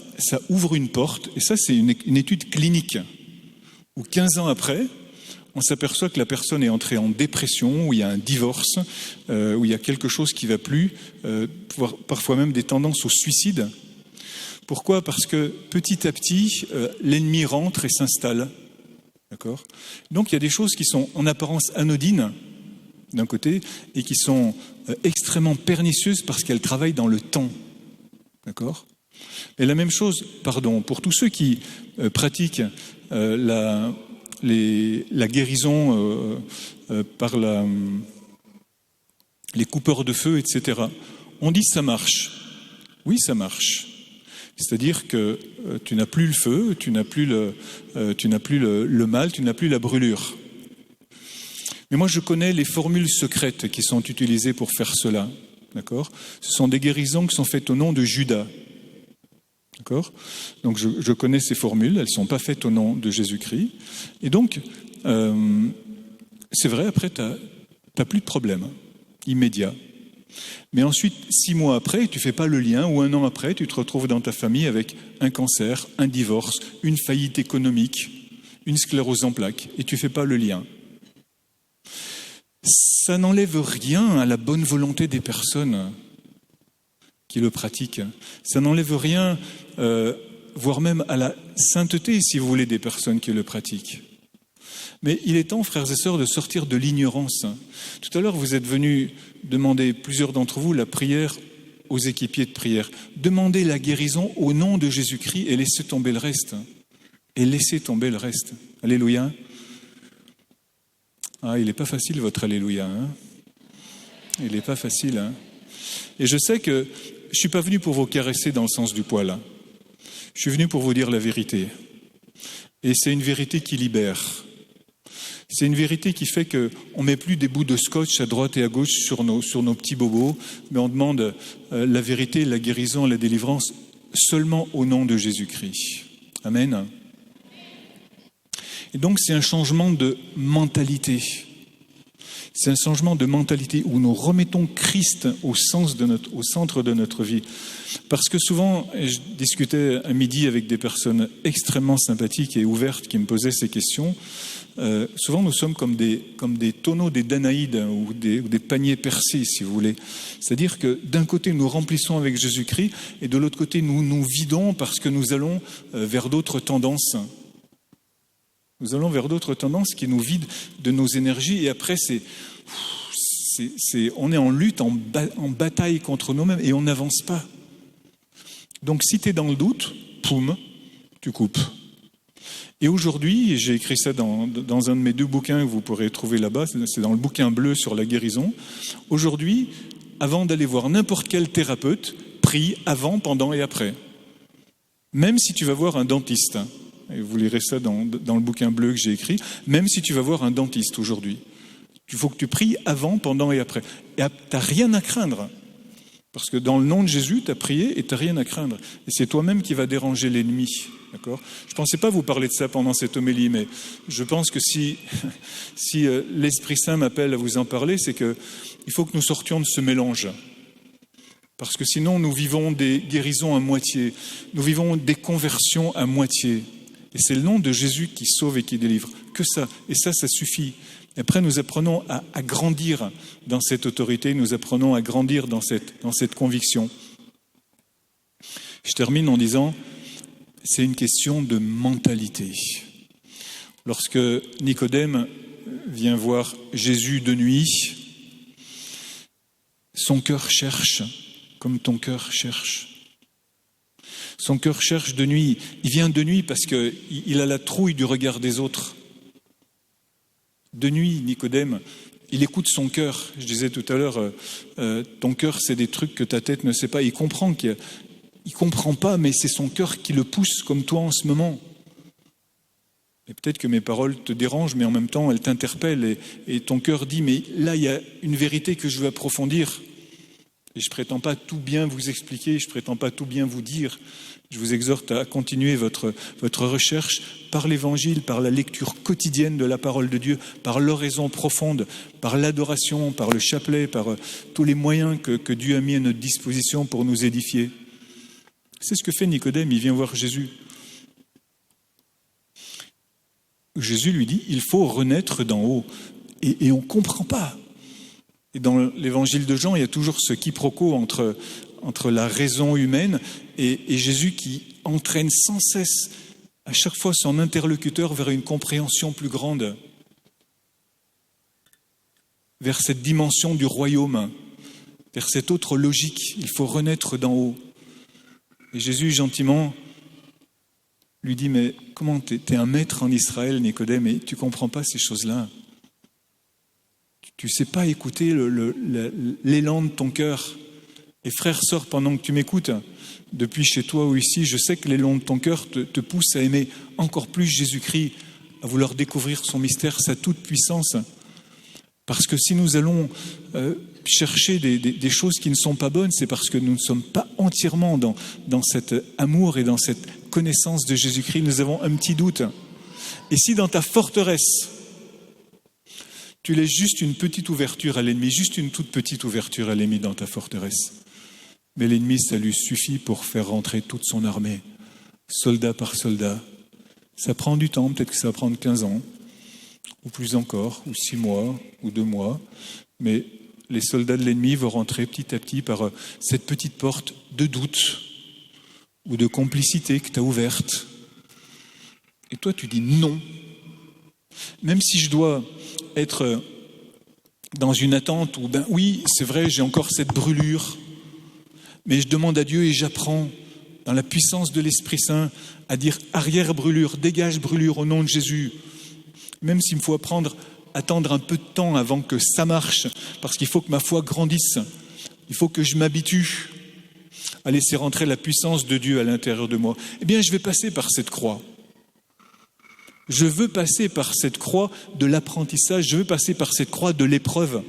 ouvre une porte, et ça c'est une étude clinique, où 15 ans après, on s'aperçoit que la personne est entrée en dépression, où il y a un divorce, où il y a quelque chose qui ne va plus, parfois même des tendances au suicide. Pourquoi ? Parce que petit à petit, l'ennemi rentre et s'installe. D'accord ? Donc il y a des choses qui sont en apparence anodines, d'un côté, et qui sont extrêmement pernicieuses parce qu'elles travaillent dans le temps. D'accord ? Et la même chose, pour tous ceux qui pratiquent la guérison par les coupeurs de feu, etc. On dit ça marche. Oui, ça marche. C'est-à-dire que tu n'as plus le feu, tu n'as plus le mal, tu n'as plus la brûlure. Mais moi, je connais les formules secrètes qui sont utilisées pour faire cela. D'accord ? Ce sont des guérisons qui sont faites au nom de Judas. D'accord ? Donc je connais ces formules, elles ne sont pas faites au nom de Jésus-Christ. Et donc, c'est vrai, après, tu n'as plus de problème immédiat. Mais ensuite, 6 mois après, tu ne fais pas le lien, ou 1 an après, tu te retrouves dans ta famille avec un cancer, un divorce, une faillite économique, une sclérose en plaques, et tu ne fais pas le lien. Ça n'enlève rien à la bonne volonté des personnes qui le pratiquent. Ça n'enlève rien, voire même à la sainteté, si vous voulez, des personnes qui le pratiquent. Mais il est temps, frères et sœurs, de sortir de l'ignorance. Tout à l'heure, vous êtes venus demander, plusieurs d'entre vous, la prière aux équipiers de prière. Demandez la guérison au nom de Jésus-Christ et laissez tomber le reste. Et laissez tomber le reste. Alléluia. Ah, il n'est pas facile, votre Alléluia. Hein ? Il n'est pas facile. Hein ? Et je sais que je ne suis pas venu pour vous caresser dans le sens du poil. Je suis venu pour vous dire la vérité. Et c'est une vérité qui libère. C'est une vérité qui fait qu'on ne met plus des bouts de scotch à droite et à gauche sur nos petits bobos, mais on demande la vérité, la guérison, la délivrance seulement au nom de Jésus-Christ. Amen. Et donc c'est un changement de mentalité. C'est un changement de mentalité où nous remettons Christ au centre de notre vie. Parce que souvent, je discutais à midi avec des personnes extrêmement sympathiques et ouvertes qui me posaient ces questions. Souvent, nous sommes comme des tonneaux, des Danaïdes ou des paniers percés, si vous voulez. C'est-à-dire que d'un côté, nous remplissons avec Jésus-Christ et de l'autre côté, nous nous vidons parce que nous allons vers d'autres tendances. Nous allons vers d'autres tendances qui nous vident de nos énergies et après, on est en lutte, en bataille contre nous-mêmes et on n'avance pas. Donc, si tu es dans le doute, poum, tu coupes. Et aujourd'hui, j'ai écrit ça dans un de mes 2 bouquins que vous pourrez trouver là-bas, c'est dans le bouquin bleu sur la guérison. Aujourd'hui, avant d'aller voir n'importe quel thérapeute, prie avant, pendant et après. Même si tu vas voir un dentiste, et vous lirez ça dans le bouquin bleu que j'ai écrit, même si tu vas voir un dentiste aujourd'hui, il faut que tu pries avant, pendant et après. Et tu n'as rien à craindre. Parce que dans le nom de Jésus, tu as prié et tu n'as rien à craindre. Et c'est toi-même qui va déranger l'ennemi. D'accord ? Je ne pensais pas vous parler de ça pendant cette homélie, mais je pense que si l'Esprit Saint m'appelle à vous en parler, c'est qu'il faut que nous sortions de ce mélange. Parce que sinon, nous vivons des guérisons à moitié. Nous vivons des conversions à moitié. Et c'est le nom de Jésus qui sauve et qui délivre. Que ça. Et ça suffit. Et après, nous apprenons à grandir dans cette autorité. Nous apprenons à grandir dans cette conviction. Je termine en disant, c'est une question de mentalité. Lorsque Nicodème vient voir Jésus de nuit, son cœur cherche, comme ton cœur cherche. Son cœur cherche de nuit. Il vient de nuit parce qu'il a la trouille du regard des autres. De nuit, Nicodème, il écoute son cœur. Je disais tout à l'heure, ton cœur, c'est des trucs que ta tête ne sait pas. Il comprend comprend pas, mais c'est son cœur qui le pousse, comme toi en ce moment. Et peut-être que mes paroles te dérangent, mais en même temps, elles t'interpellent. Et ton cœur dit, mais là, il y a une vérité que je veux approfondir. Et je ne prétends pas tout bien vous expliquer, je ne prétends pas tout bien vous dire. Je vous exhorte à continuer votre recherche par l'Évangile, par la lecture quotidienne de la parole de Dieu, par l'oraison profonde, par l'adoration, par le chapelet, par tous les moyens que Dieu a mis à notre disposition pour nous édifier. C'est ce que fait Nicodème, il vient voir Jésus. Jésus lui dit, il faut renaître d'en haut. Et on ne comprend pas. Et dans l'évangile de Jean, il y a toujours ce quiproquo entre la raison humaine et Jésus qui entraîne sans cesse, à chaque fois, son interlocuteur vers une compréhension plus grande, vers cette dimension du royaume, vers cette autre logique. Il faut renaître d'en haut. Et Jésus, gentiment, lui dit, mais comment t'es un maître en Israël, Nicodème, et tu ne comprends pas ces choses-là. Tu ne sais pas écouter l'élan de ton cœur. Et frère, sœur, pendant que tu m'écoutes, depuis chez toi ou ici, je sais que l'élan de ton cœur te pousse à aimer encore plus Jésus-Christ, à vouloir découvrir son mystère, sa toute puissance. Parce que si nous allons chercher des choses qui ne sont pas bonnes, c'est parce que nous ne sommes pas entièrement dans cet amour et dans cette connaissance de Jésus-Christ. Nous avons un petit doute. Et si dans ta forteresse, tu laisses juste une petite ouverture à l'ennemi, juste une toute petite ouverture à l'ennemi dans ta forteresse, mais l'ennemi, ça lui suffit pour faire rentrer toute son armée, soldat par soldat. Ça prend du temps, peut-être que ça va prendre 15 ans, ou plus encore, ou 6 mois, ou 2 mois, mais les soldats de l'ennemi vont rentrer petit à petit par cette petite porte de doute ou de complicité que tu as ouverte. Et toi, tu dis non. Même si je dois être dans une attente où, oui, c'est vrai, j'ai encore cette brûlure, mais je demande à Dieu et j'apprends dans la puissance de l'Esprit Saint à dire arrière-brûlure, dégage brûlure au nom de Jésus. Même s'il me faut attendre un peu de temps avant que ça marche, parce qu'il faut que ma foi grandisse, il faut que je m'habitue à laisser rentrer la puissance de Dieu à l'intérieur de moi. Eh bien, je vais passer par cette croix. Je veux passer par cette croix de l'apprentissage, je veux passer par cette croix de l'épreuve,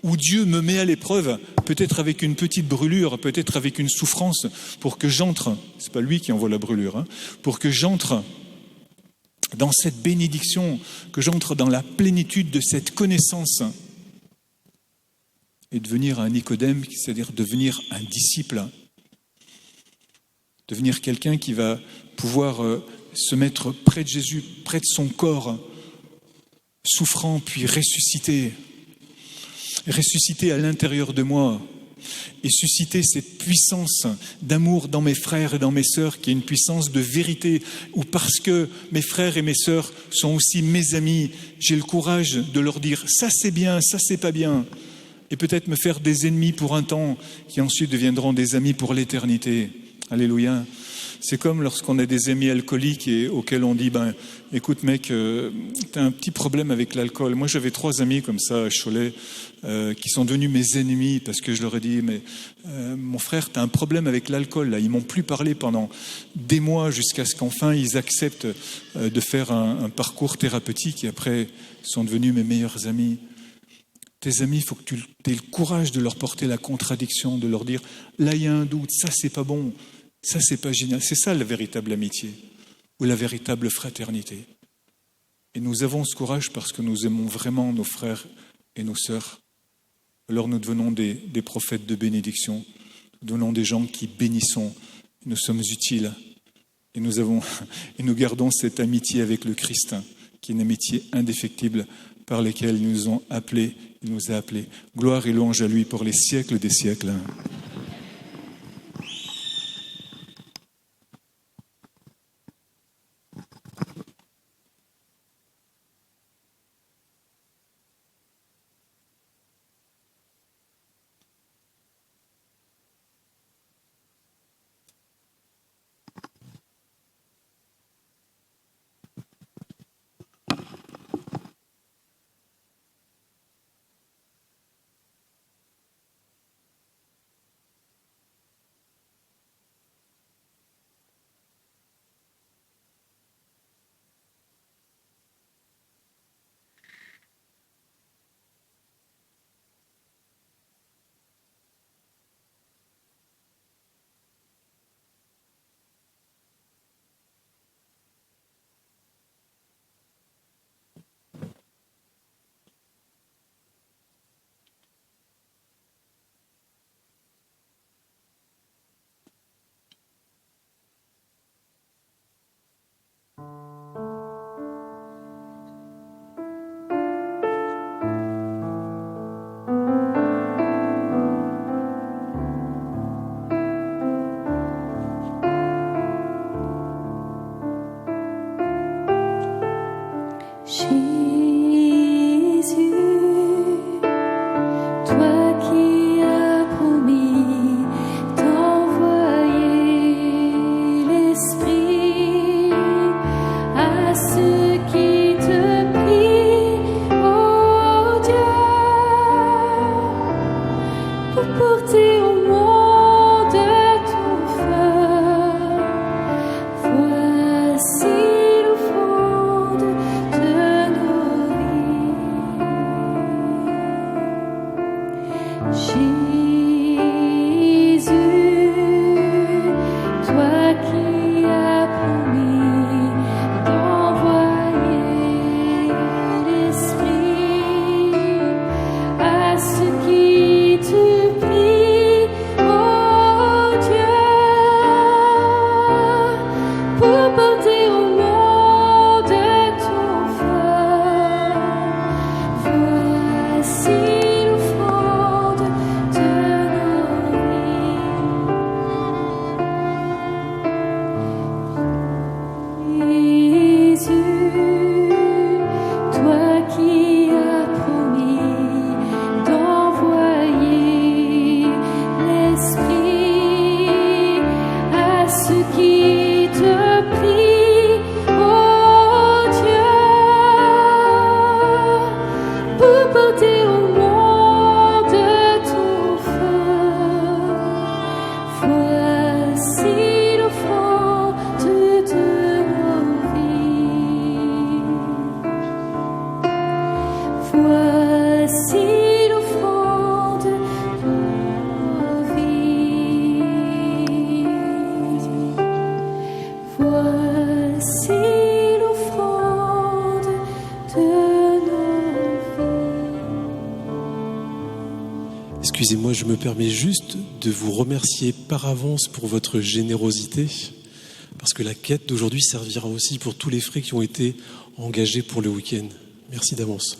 où Dieu me met à l'épreuve, peut-être avec une petite brûlure, peut-être avec une souffrance, pour que j'entre, c'est pas lui qui envoie la brûlure, pour que j'entre dans cette bénédiction, que j'entre dans la plénitude de cette connaissance et devenir un Nicodème, c'est-à-dire devenir un disciple, devenir quelqu'un qui va pouvoir se mettre près de Jésus, près de son corps, souffrant puis ressusciter à l'intérieur de moi et susciter cette puissance d'amour dans mes frères et dans mes sœurs, qui est une puissance de vérité, où parce que mes frères et mes sœurs sont aussi mes amis, j'ai le courage de leur dire ça c'est bien, ça c'est pas bien, et peut-être me faire des ennemis pour un temps qui ensuite deviendront des amis pour l'éternité. Alléluia. C'est comme lorsqu'on a des amis alcooliques et auxquels on dit écoute mec, t'as un petit problème avec l'alcool. Moi j'avais 3 amis comme ça à Cholet qui sont devenus mes ennemis parce que je leur ai dit mais mon frère, t'as un problème avec l'alcool là. Ils m'ont plus parlé pendant des mois jusqu'à ce qu'enfin ils acceptent de faire un parcours thérapeutique et après sont devenus mes meilleurs amis. Tes amis, il faut que tu aies le courage de leur porter la contradiction, de leur dire là il y a un doute, ça c'est pas bon. Ça, c'est pas génial. C'est ça la véritable amitié ou la véritable fraternité. Et nous avons ce courage parce que nous aimons vraiment nos frères et nos sœurs. Alors nous devenons des prophètes de bénédiction. Nous devenons des gens qui bénissons. Nous sommes utiles. Et nous gardons cette amitié avec le Christ, qui est une amitié indéfectible par laquelle il nous a appelés. Gloire et louange à lui pour les siècles des siècles. Voici l'offrande de Excusez-moi, je me permets juste de vous remercier par avance pour votre générosité, parce que la quête d'aujourd'hui servira aussi pour tous les frais qui ont été engagés pour le week-end. Merci d'avance.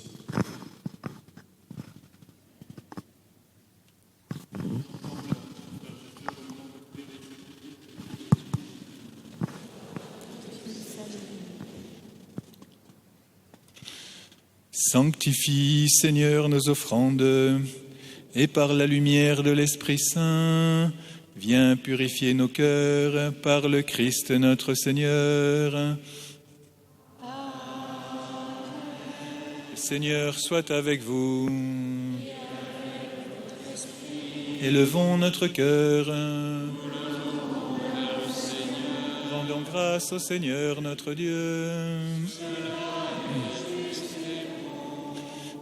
Sanctifie, Seigneur, nos offrandes, et par la lumière de l'Esprit Saint, viens purifier nos cœurs par le Christ notre Seigneur. Le Seigneur soit avec vous. Élevons notre cœur. Rendons grâce au Seigneur notre Dieu.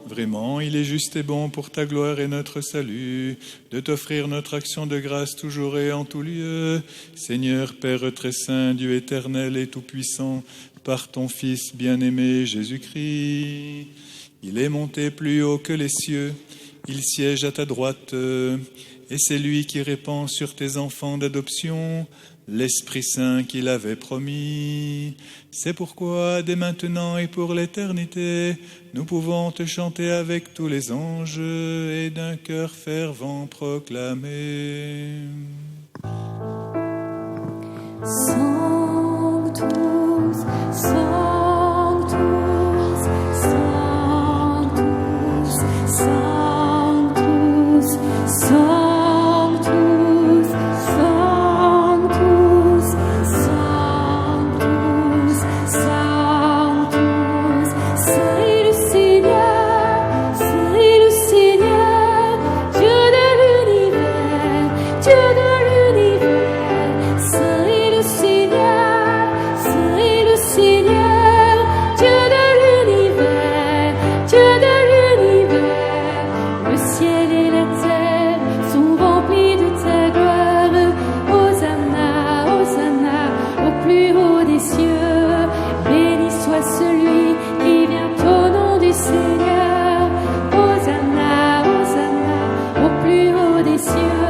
Vraiment, il est juste et bon pour ta gloire et notre salut, de t'offrir notre action de grâce toujours et en tout lieu. Seigneur, Père très saint, Dieu éternel et tout-puissant, par ton Fils bien-aimé Jésus-Christ. Il est monté plus haut que les cieux, il siège à ta droite, et c'est lui qui répand sur tes enfants d'adoption l'Esprit Saint qu'il avait promis. C'est pourquoi, dès maintenant et pour l'éternité, nous pouvons te chanter avec tous les anges et d'un cœur fervent proclamer. Sanctus, Sanctus, Sanctus, Sanctus, Sanctus, Sanctus, Sanctus, Sanctus, c'est le Seigneur, Dieu de l'univers, Dieu de l'univers, c'est le Seigneur, Dieu de l'univers, Dieu de l'univers. Le ciel et la terre sont remplis de ta gloire. Hosanna, Hosanna, au plus haut des cieux. Béni soit celui qui vient au nom du Seigneur. Hosanna, Hosanna, au plus haut des cieux.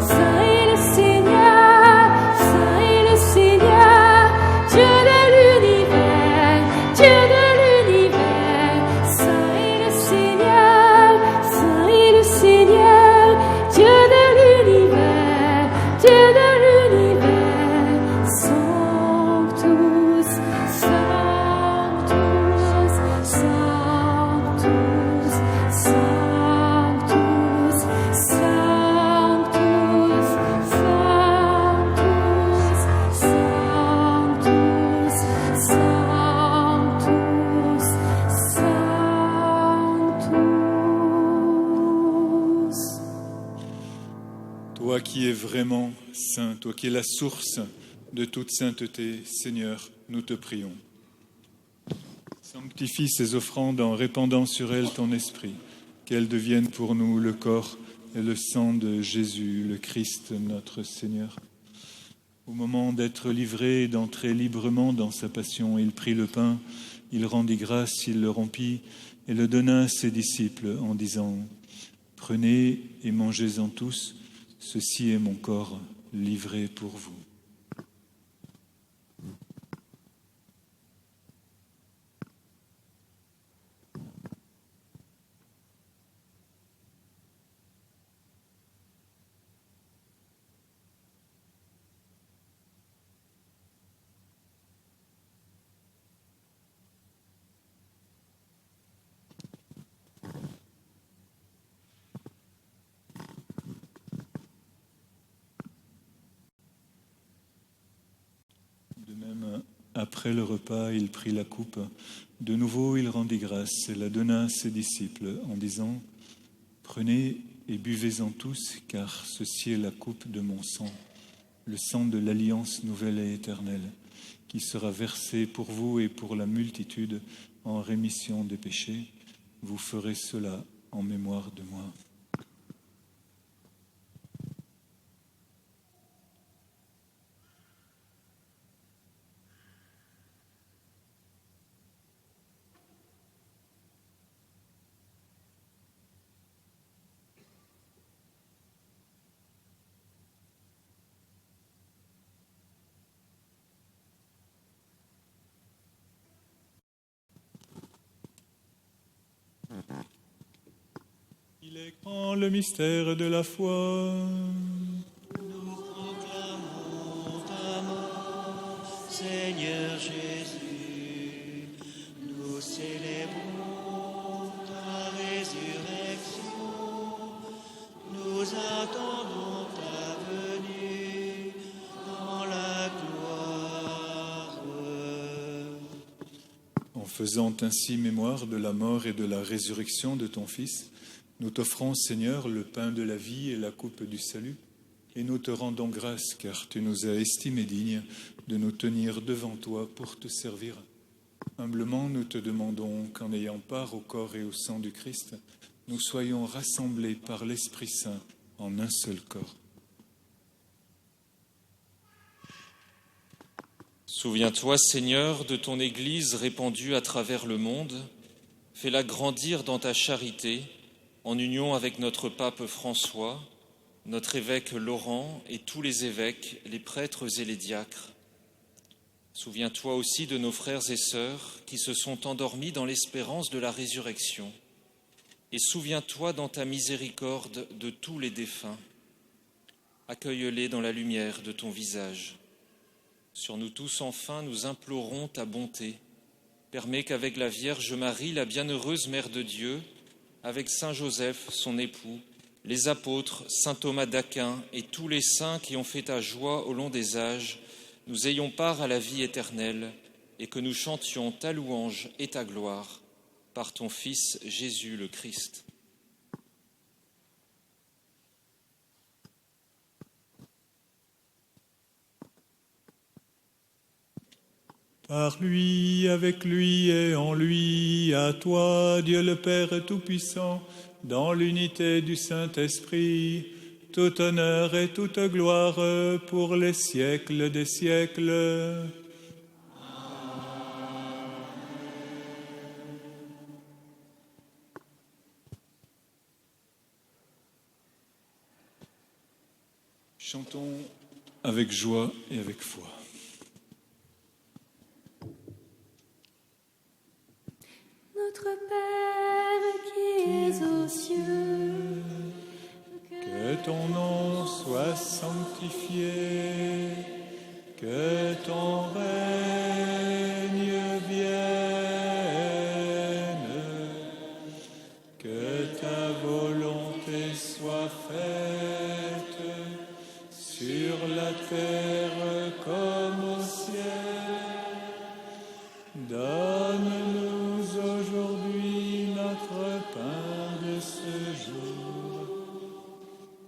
Saint est le Seigneur, Saint est le Seigneur, Dieu de l'univers, Dieu de l'univers. Saint est le Seigneur, Saint est le Seigneur, Dieu de l'univers, Dieu de l'univers. Sanctus, Sanctus, Sanctus, Sanctus, Sanctus, Sanctus, Sanctus, Sanctus, Sanctus. Toi qui es vraiment saint, toi qui es la source de toute sainteté, Seigneur, nous te prions. Sanctifie ces offrandes en répandant sur elles ton esprit, qu'elles deviennent pour nous le corps et le sang de Jésus, le Christ, notre Seigneur. Au moment d'être livré et d'entrer librement dans sa passion, il prit le pain, il rendit grâce, il le rompit et le donna à ses disciples en disant « Prenez et mangez-en tous, ceci est mon corps livré pour vous. » De même, après le repas, il prit la coupe. De nouveau, il rendit grâce et la donna à ses disciples en disant « Prenez et buvez-en tous, car ceci est la coupe de mon sang, le sang de l'alliance nouvelle et éternelle, qui sera versé pour vous et pour la multitude en rémission des péchés. Vous ferez cela en mémoire de moi. » est grand le mystère de la foi. Nous proclamons ta mort, Seigneur Jésus. Nous célébrons ta résurrection. Nous attendons ta venue dans la gloire. En faisant ainsi mémoire de la mort et de la résurrection de ton Fils, nous t'offrons, Seigneur, le pain de la vie et la coupe du salut, et nous te rendons grâce, car tu nous as estimés dignes de nous tenir devant toi pour te servir. Humblement, nous te demandons qu'en ayant part au corps et au sang du Christ, nous soyons rassemblés par l'Esprit Saint en un seul corps. Souviens-toi, Seigneur, de ton Église répandue à travers le monde. Fais-la grandir dans ta charité, en union avec notre pape François, notre évêque Laurent et tous les évêques, les prêtres et les diacres. Souviens-toi aussi de nos frères et sœurs qui se sont endormis dans l'espérance de la résurrection. Et souviens-toi dans ta miséricorde de tous les défunts. Accueille-les dans la lumière de ton visage. Sur nous tous, enfin, nous implorons ta bonté. Permets qu'avec la Vierge Marie, la bienheureuse Mère de Dieu, avec Saint Joseph, son époux, les apôtres, Saint Thomas d'Aquin et tous les saints qui ont fait ta joie au long des âges, nous ayons part à la vie éternelle et que nous chantions ta louange et ta gloire par ton Fils Jésus le Christ. Par lui, avec lui et en lui, à toi, Dieu le Père Tout-Puissant, dans l'unité du Saint-Esprit, tout honneur et toute gloire pour les siècles des siècles. Chantons avec joie et avec foi. Notre Père qui es aux cieux, Que ton nom soit sanctifié, que ton règne vienne, que ta volonté soit faite sur la terre comme au ciel. Donne-nous aujourd'hui notre pain de ce jour.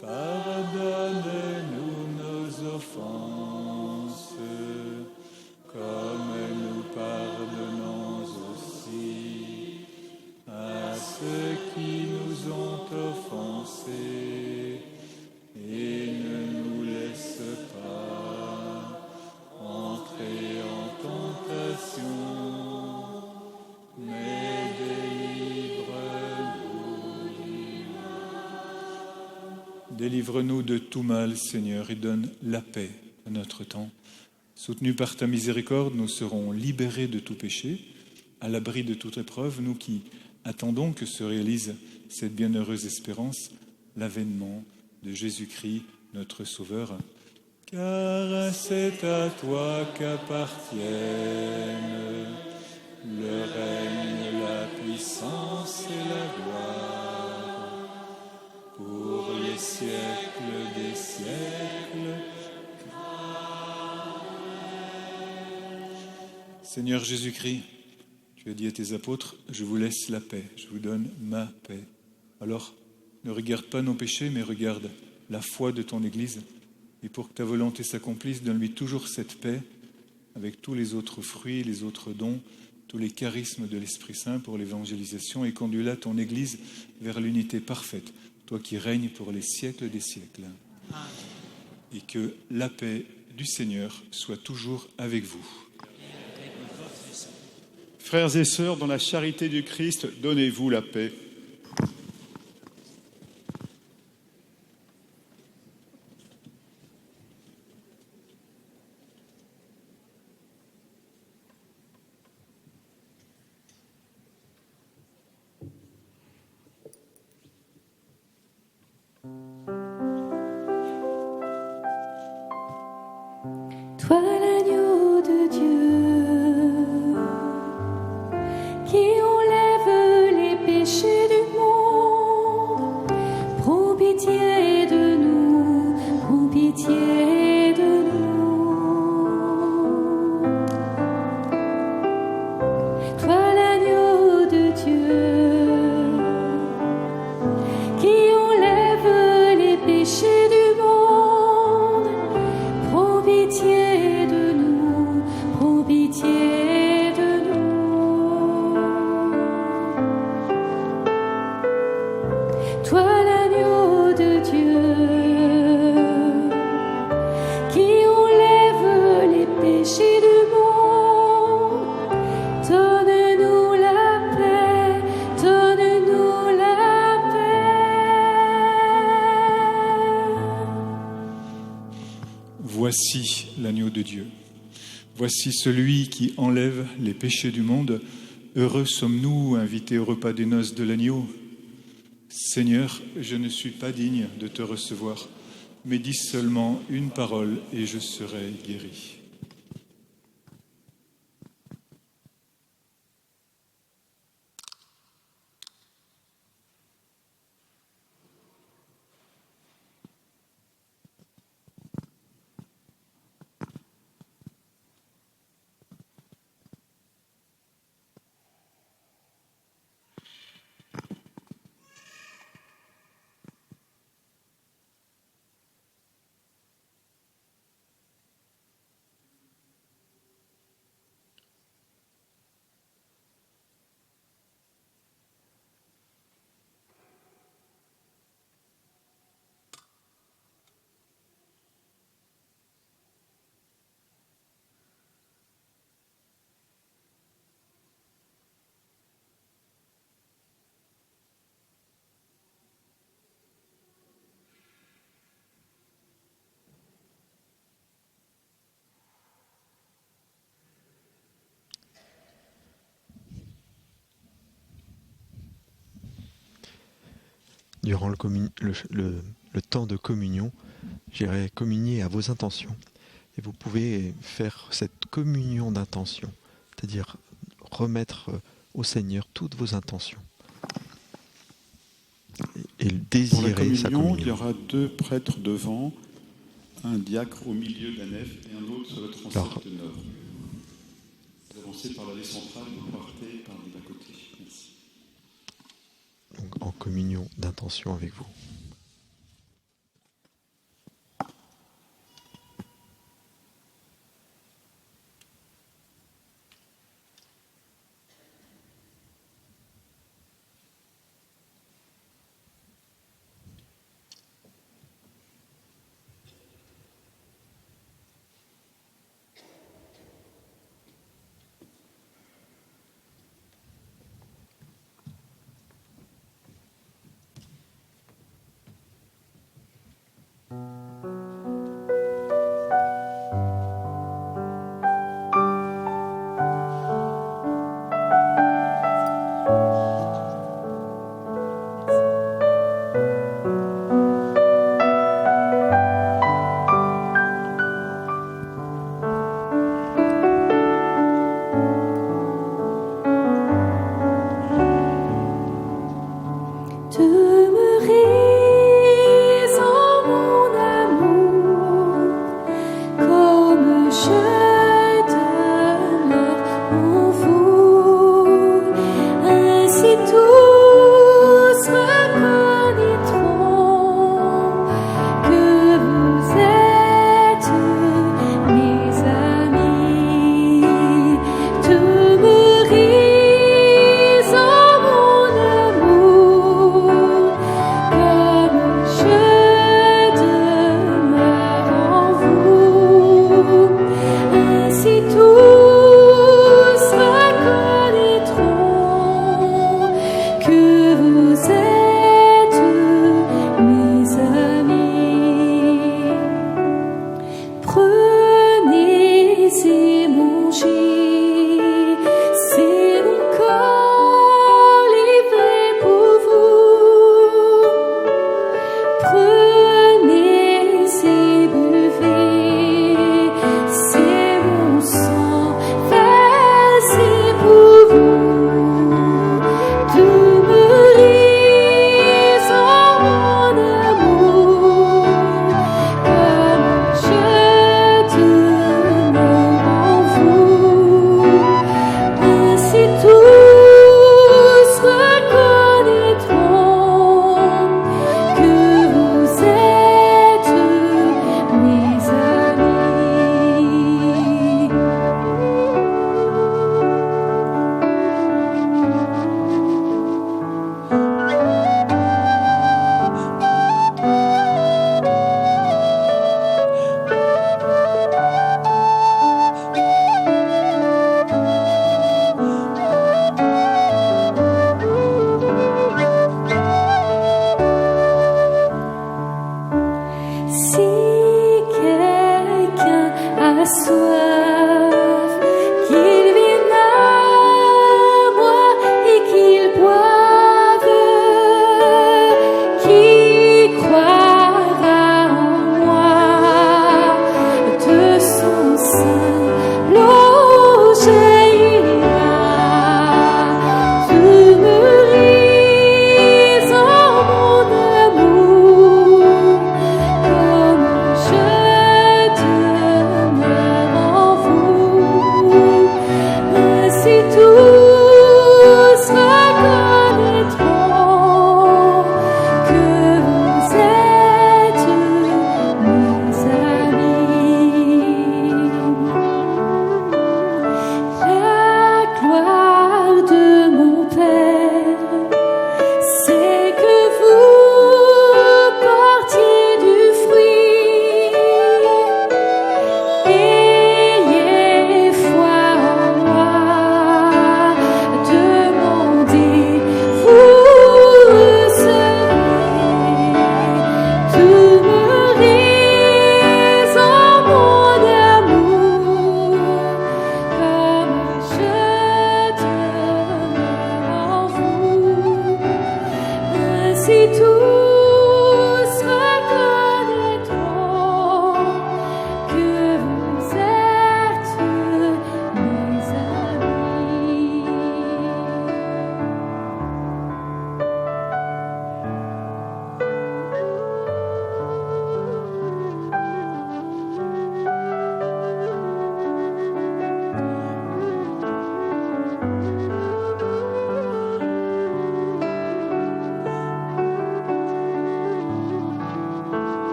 Pardonne-nous nos offenses, comme nous pardonnons aussi à ceux qui nous ont offensés. Et ne nous laisse pas entrer en tentation, mais délivre-nous du mal. Délivre-nous de tout mal, Seigneur, et donne la paix à notre temps. Soutenus par ta miséricorde, nous serons libérés de tout péché, à l'abri de toute épreuve, nous qui attendons que se réalise cette bienheureuse espérance, l'avènement de Jésus-Christ, notre Sauveur. Car c'est à toi qu'appartiennent le règne, la puissance et la gloire pour les siècles des siècles. Seigneur Jésus-Christ, tu as dit à tes apôtres, je vous laisse la paix, je vous donne ma paix. Alors, ne regarde pas nos péchés, mais regarde la foi de ton Église. Et pour que ta volonté s'accomplisse, donne-lui toujours cette paix avec tous les autres fruits, les autres dons, tous les charismes de l'Esprit Saint pour l'évangélisation et conduis-la, ton Église, vers l'unité parfaite, toi qui règnes pour les siècles des siècles. Et que la paix du Seigneur soit toujours avec vous. Frères et sœurs, dans la charité du Christ, donnez-vous la paix. Voici l'agneau de Dieu. Voici celui qui enlève les péchés du monde. Heureux sommes-nous, invités au repas des noces de l'agneau. Seigneur, je ne suis pas digne de te recevoir, mais dis seulement une parole et je serai guéri. Durant le temps de communion, j'irai communier à vos intentions. Et vous pouvez faire cette communion d'intention, c'est-à-dire remettre au Seigneur toutes vos intentions. Et Pour la désirer sa communion, communion. il y aura 2 prêtres devant, un diacre au milieu de la nef et un autre sur le transept nord. Vous avancez par l'allée centrale, vous partez par les bas-côtés. Merci. Donc en communion d'intention avec vous.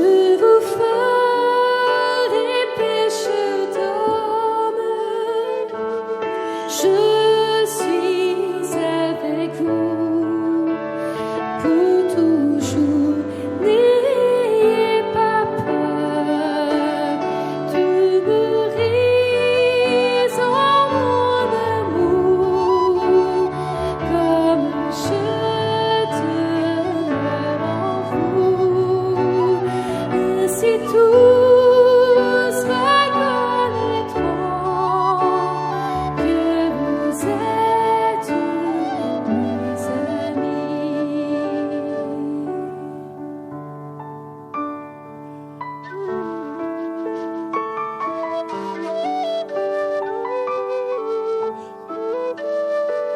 Je vous ferai pécheurs d'hommes. Je suis avec vous pour toujours. N'ayez pas peur. Tu me ris en mon amour, comme je demeure en vous. Ainsi tous reconnaîtront que vous êtes mes Tu me ris en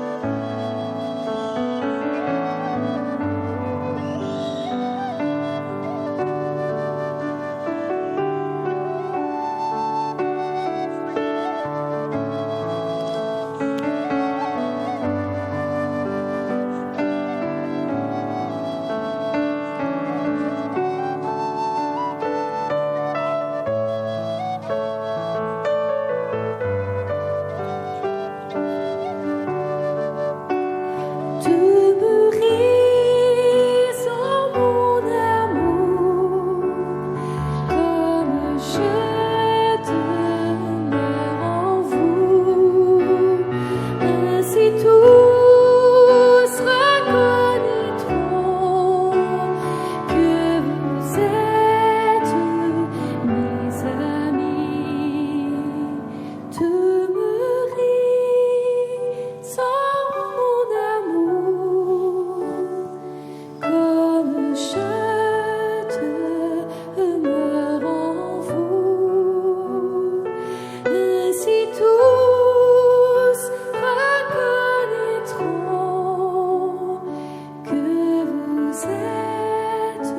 mon amour, comme je demeure en vous. Ainsi tous reconnaîtront que vous êtes mes amis. Tu me ris en mon amour, comme je demeure en vous. Ainsi tous reconnaîtront que vous êtes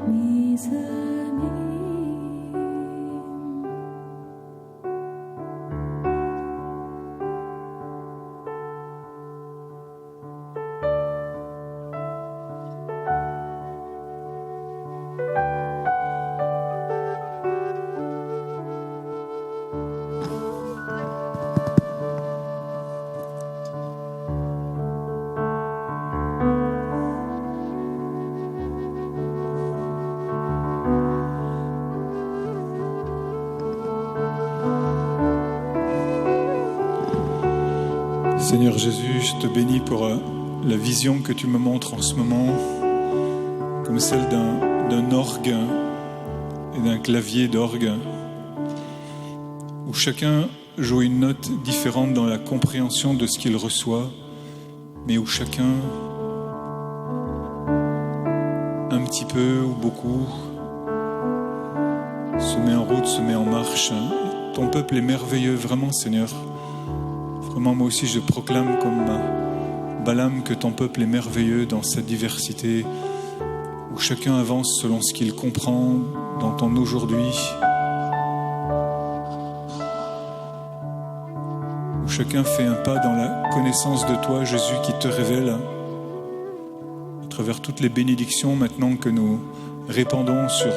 mes amis. Seigneur Jésus, je te bénis pour la vision que tu me montres en ce moment, comme celle d'un orgue et d'un clavier d'orgue, où chacun joue une note différente dans la compréhension de ce qu'il reçoit, mais où chacun, un petit peu ou beaucoup, se met en route, se met en marche. Ton peuple est merveilleux, vraiment, Seigneur. Vraiment, moi aussi, je proclame comme Balaam que ton peuple est merveilleux dans sa diversité, où chacun avance selon ce qu'il comprend dans ton aujourd'hui, où chacun fait un pas dans la connaissance de toi, Jésus, qui te révèle à travers toutes les bénédictions maintenant que nous répandons sur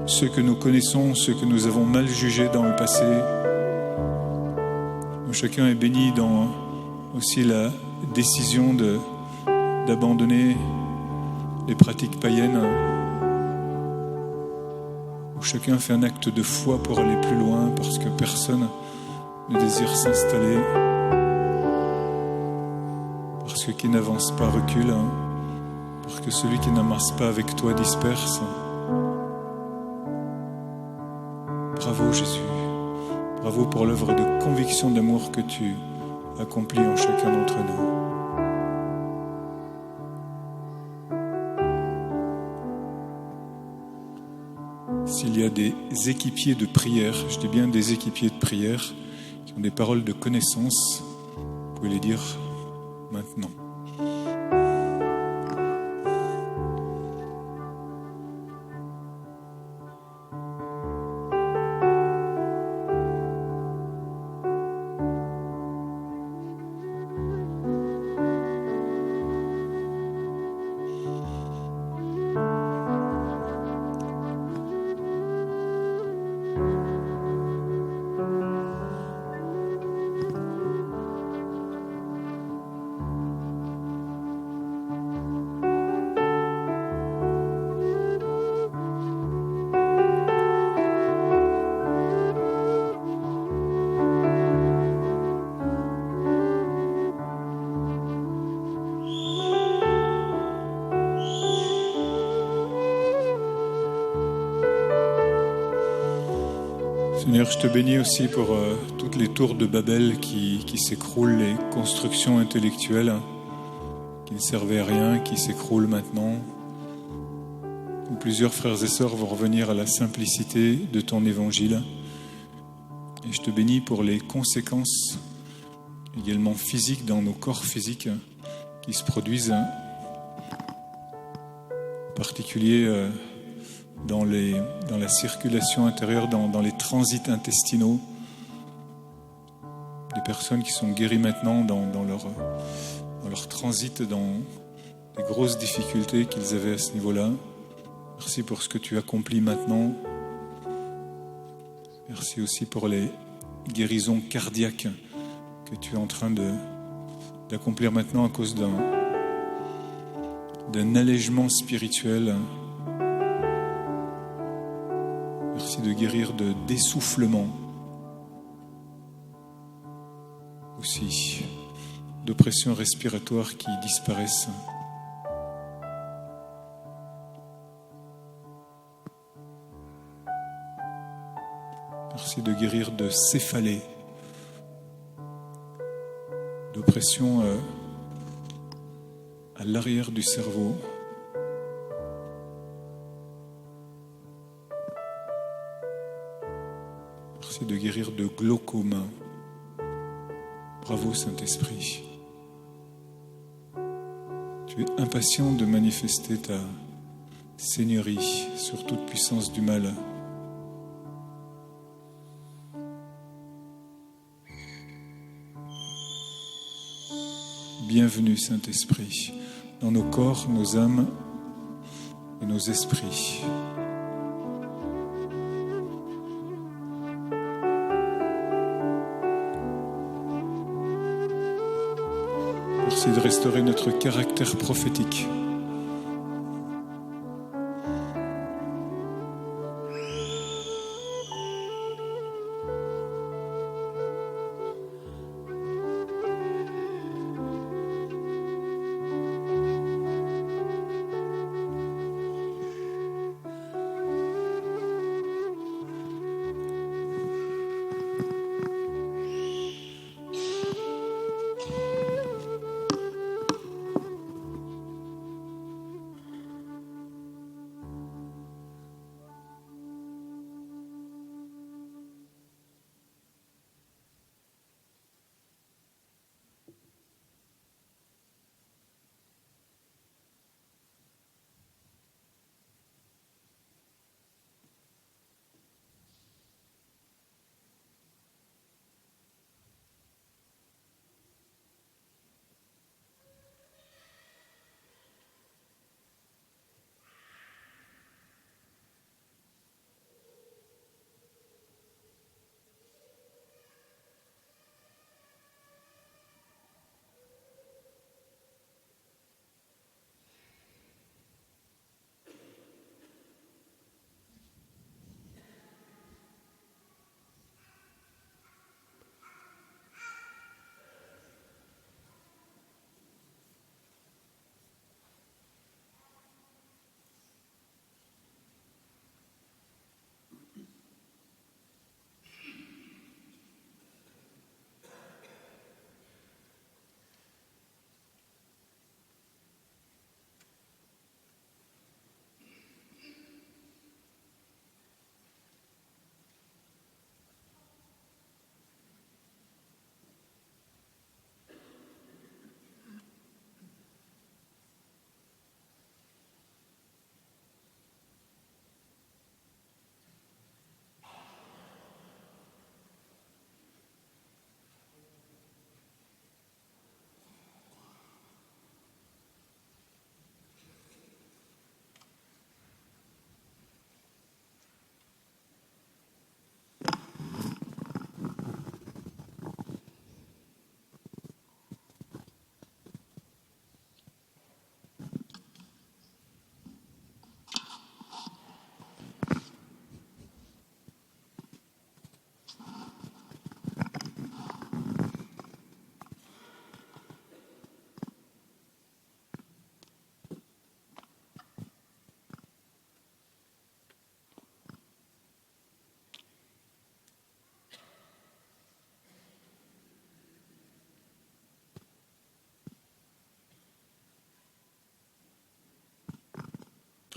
ceux que nous connaissons, ceux que nous avons mal jugés dans le passé. Où chacun est béni dans aussi la décision d'abandonner les pratiques païennes, où chacun fait un acte de foi pour aller plus loin parce que personne ne désire s'installer, parce que qui n'avance pas recule, parce que celui qui n'amasse pas avec toi disperse. Bravo Jésus, bravo pour l'œuvre de conviction d'amour que tu accomplis en chacun d'entre nous. S'il y a des équipiers de prière, je dis bien des équipiers de prière, qui ont des paroles de connaissance, vous pouvez les dire maintenant. Seigneur, je te bénis aussi pour toutes les tours de Babel qui s'écroulent, les constructions intellectuelles qui ne servaient à rien, qui s'écroulent maintenant. Où plusieurs frères et sœurs vont revenir à la simplicité de ton évangile. Et je te bénis pour les conséquences également physiques dans nos corps physiques qui se produisent, en particulier dans la circulation intérieure, dans les transits intestinaux. Des personnes qui sont guéries maintenant dans leur transit, dans les grosses difficultés qu'ils avaient à ce niveau-là. Merci pour ce que tu accomplis maintenant. Merci aussi pour les guérisons cardiaques que tu es en train d'accomplir maintenant à cause d'un allègement spirituel. Merci de guérir d'essoufflement aussi, d'oppressions respiratoires qui disparaissent. Merci de guérir de céphalée, d'oppression à l'arrière du cerveau. Merci de guérir de glaucome. Bravo Saint-Esprit. Tu es impatient de manifester ta seigneurie sur toute puissance du mal. Bienvenue Saint-Esprit dans nos corps, nos âmes et nos esprits. Merci de restaurer notre caractère prophétique.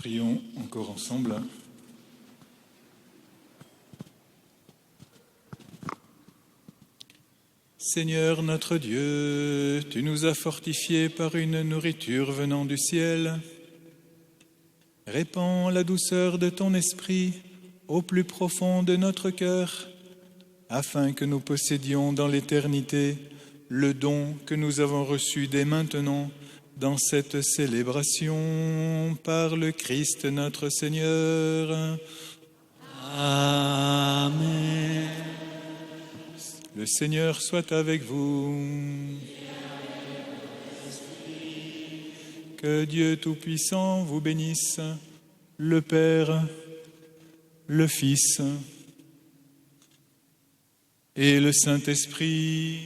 Prions encore ensemble. Seigneur notre Dieu, tu nous as fortifiés par une nourriture venant du ciel. Répands la douceur de ton esprit au plus profond de notre cœur, afin que nous possédions dans l'éternité le don que nous avons reçu dès maintenant dans cette célébration par le Christ notre Seigneur. Amen. Le Seigneur soit avec vous. Que Dieu Tout-Puissant vous bénisse, le Père, le Fils et le Saint-Esprit.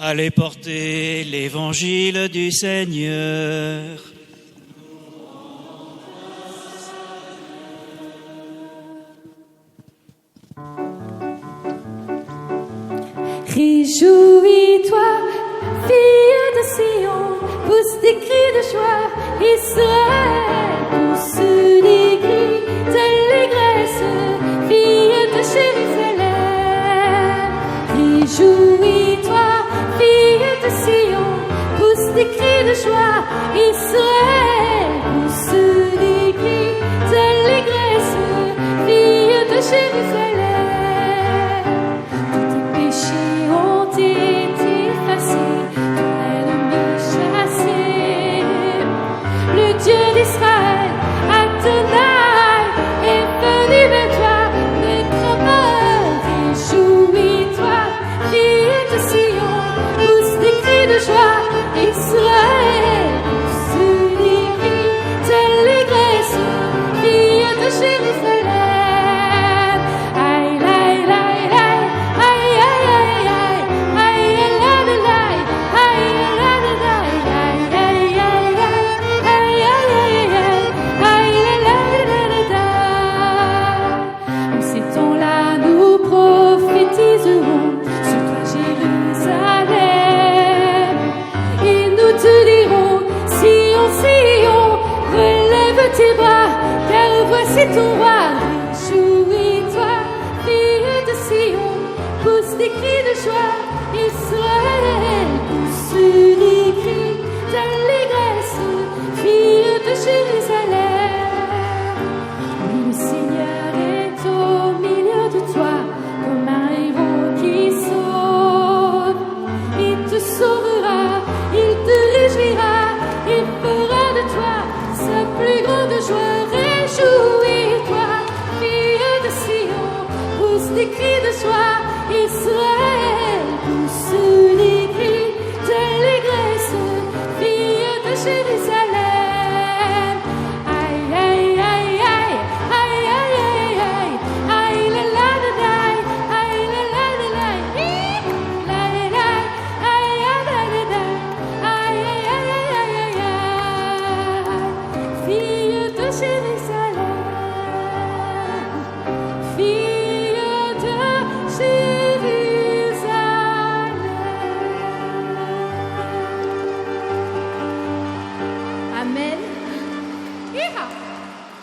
Allez porter l'évangile du Seigneur. Réjouis-toi, fille de Sion, pousse des cris de joie, Israël, pousse des cris d'allégresse, fille de Jérusalem. Réjouis-toi, fille de Sion, pousse des cris de joie, Israël, pousse des cris d'allégresse, fille de Jérusalem. Dieu d'Israël, Adonai, est venu vers toi, ne crains pas, réjouis-toi, fille de Sion, pousse des cris de joie, Israël, pousse des cris d'allégresse, fille de Jérusalem. Aïe, aïe, aïe, aïe, aïe, aïe, aïe, aïe, aïe, tes bras, car voici ton roi. Réjouis-toi, fille de Sion, pousse des cris de joie, Israël, pousse des cris d'allégresse, fille de Jérusalem. Oui, le Seigneur est au milieu de toi, comme un héros qui sauve. Il te sauvera, il te réjouira, il fera de toi sa plus grande joie. Réjouis-toi, fille de Sion, pousse des cris de joie, Israël, pousse des cris d'allégresse, fille de Jérusalem. Aïe, aïe, aïe, aïe, aïe, aïe, aïe, aïe, aïe, la la la la, aïe, la la la la, la la la, aïe, la la la, aïe, aïe, aïe, aïe, aïe, aïe, fille de Jérusalem.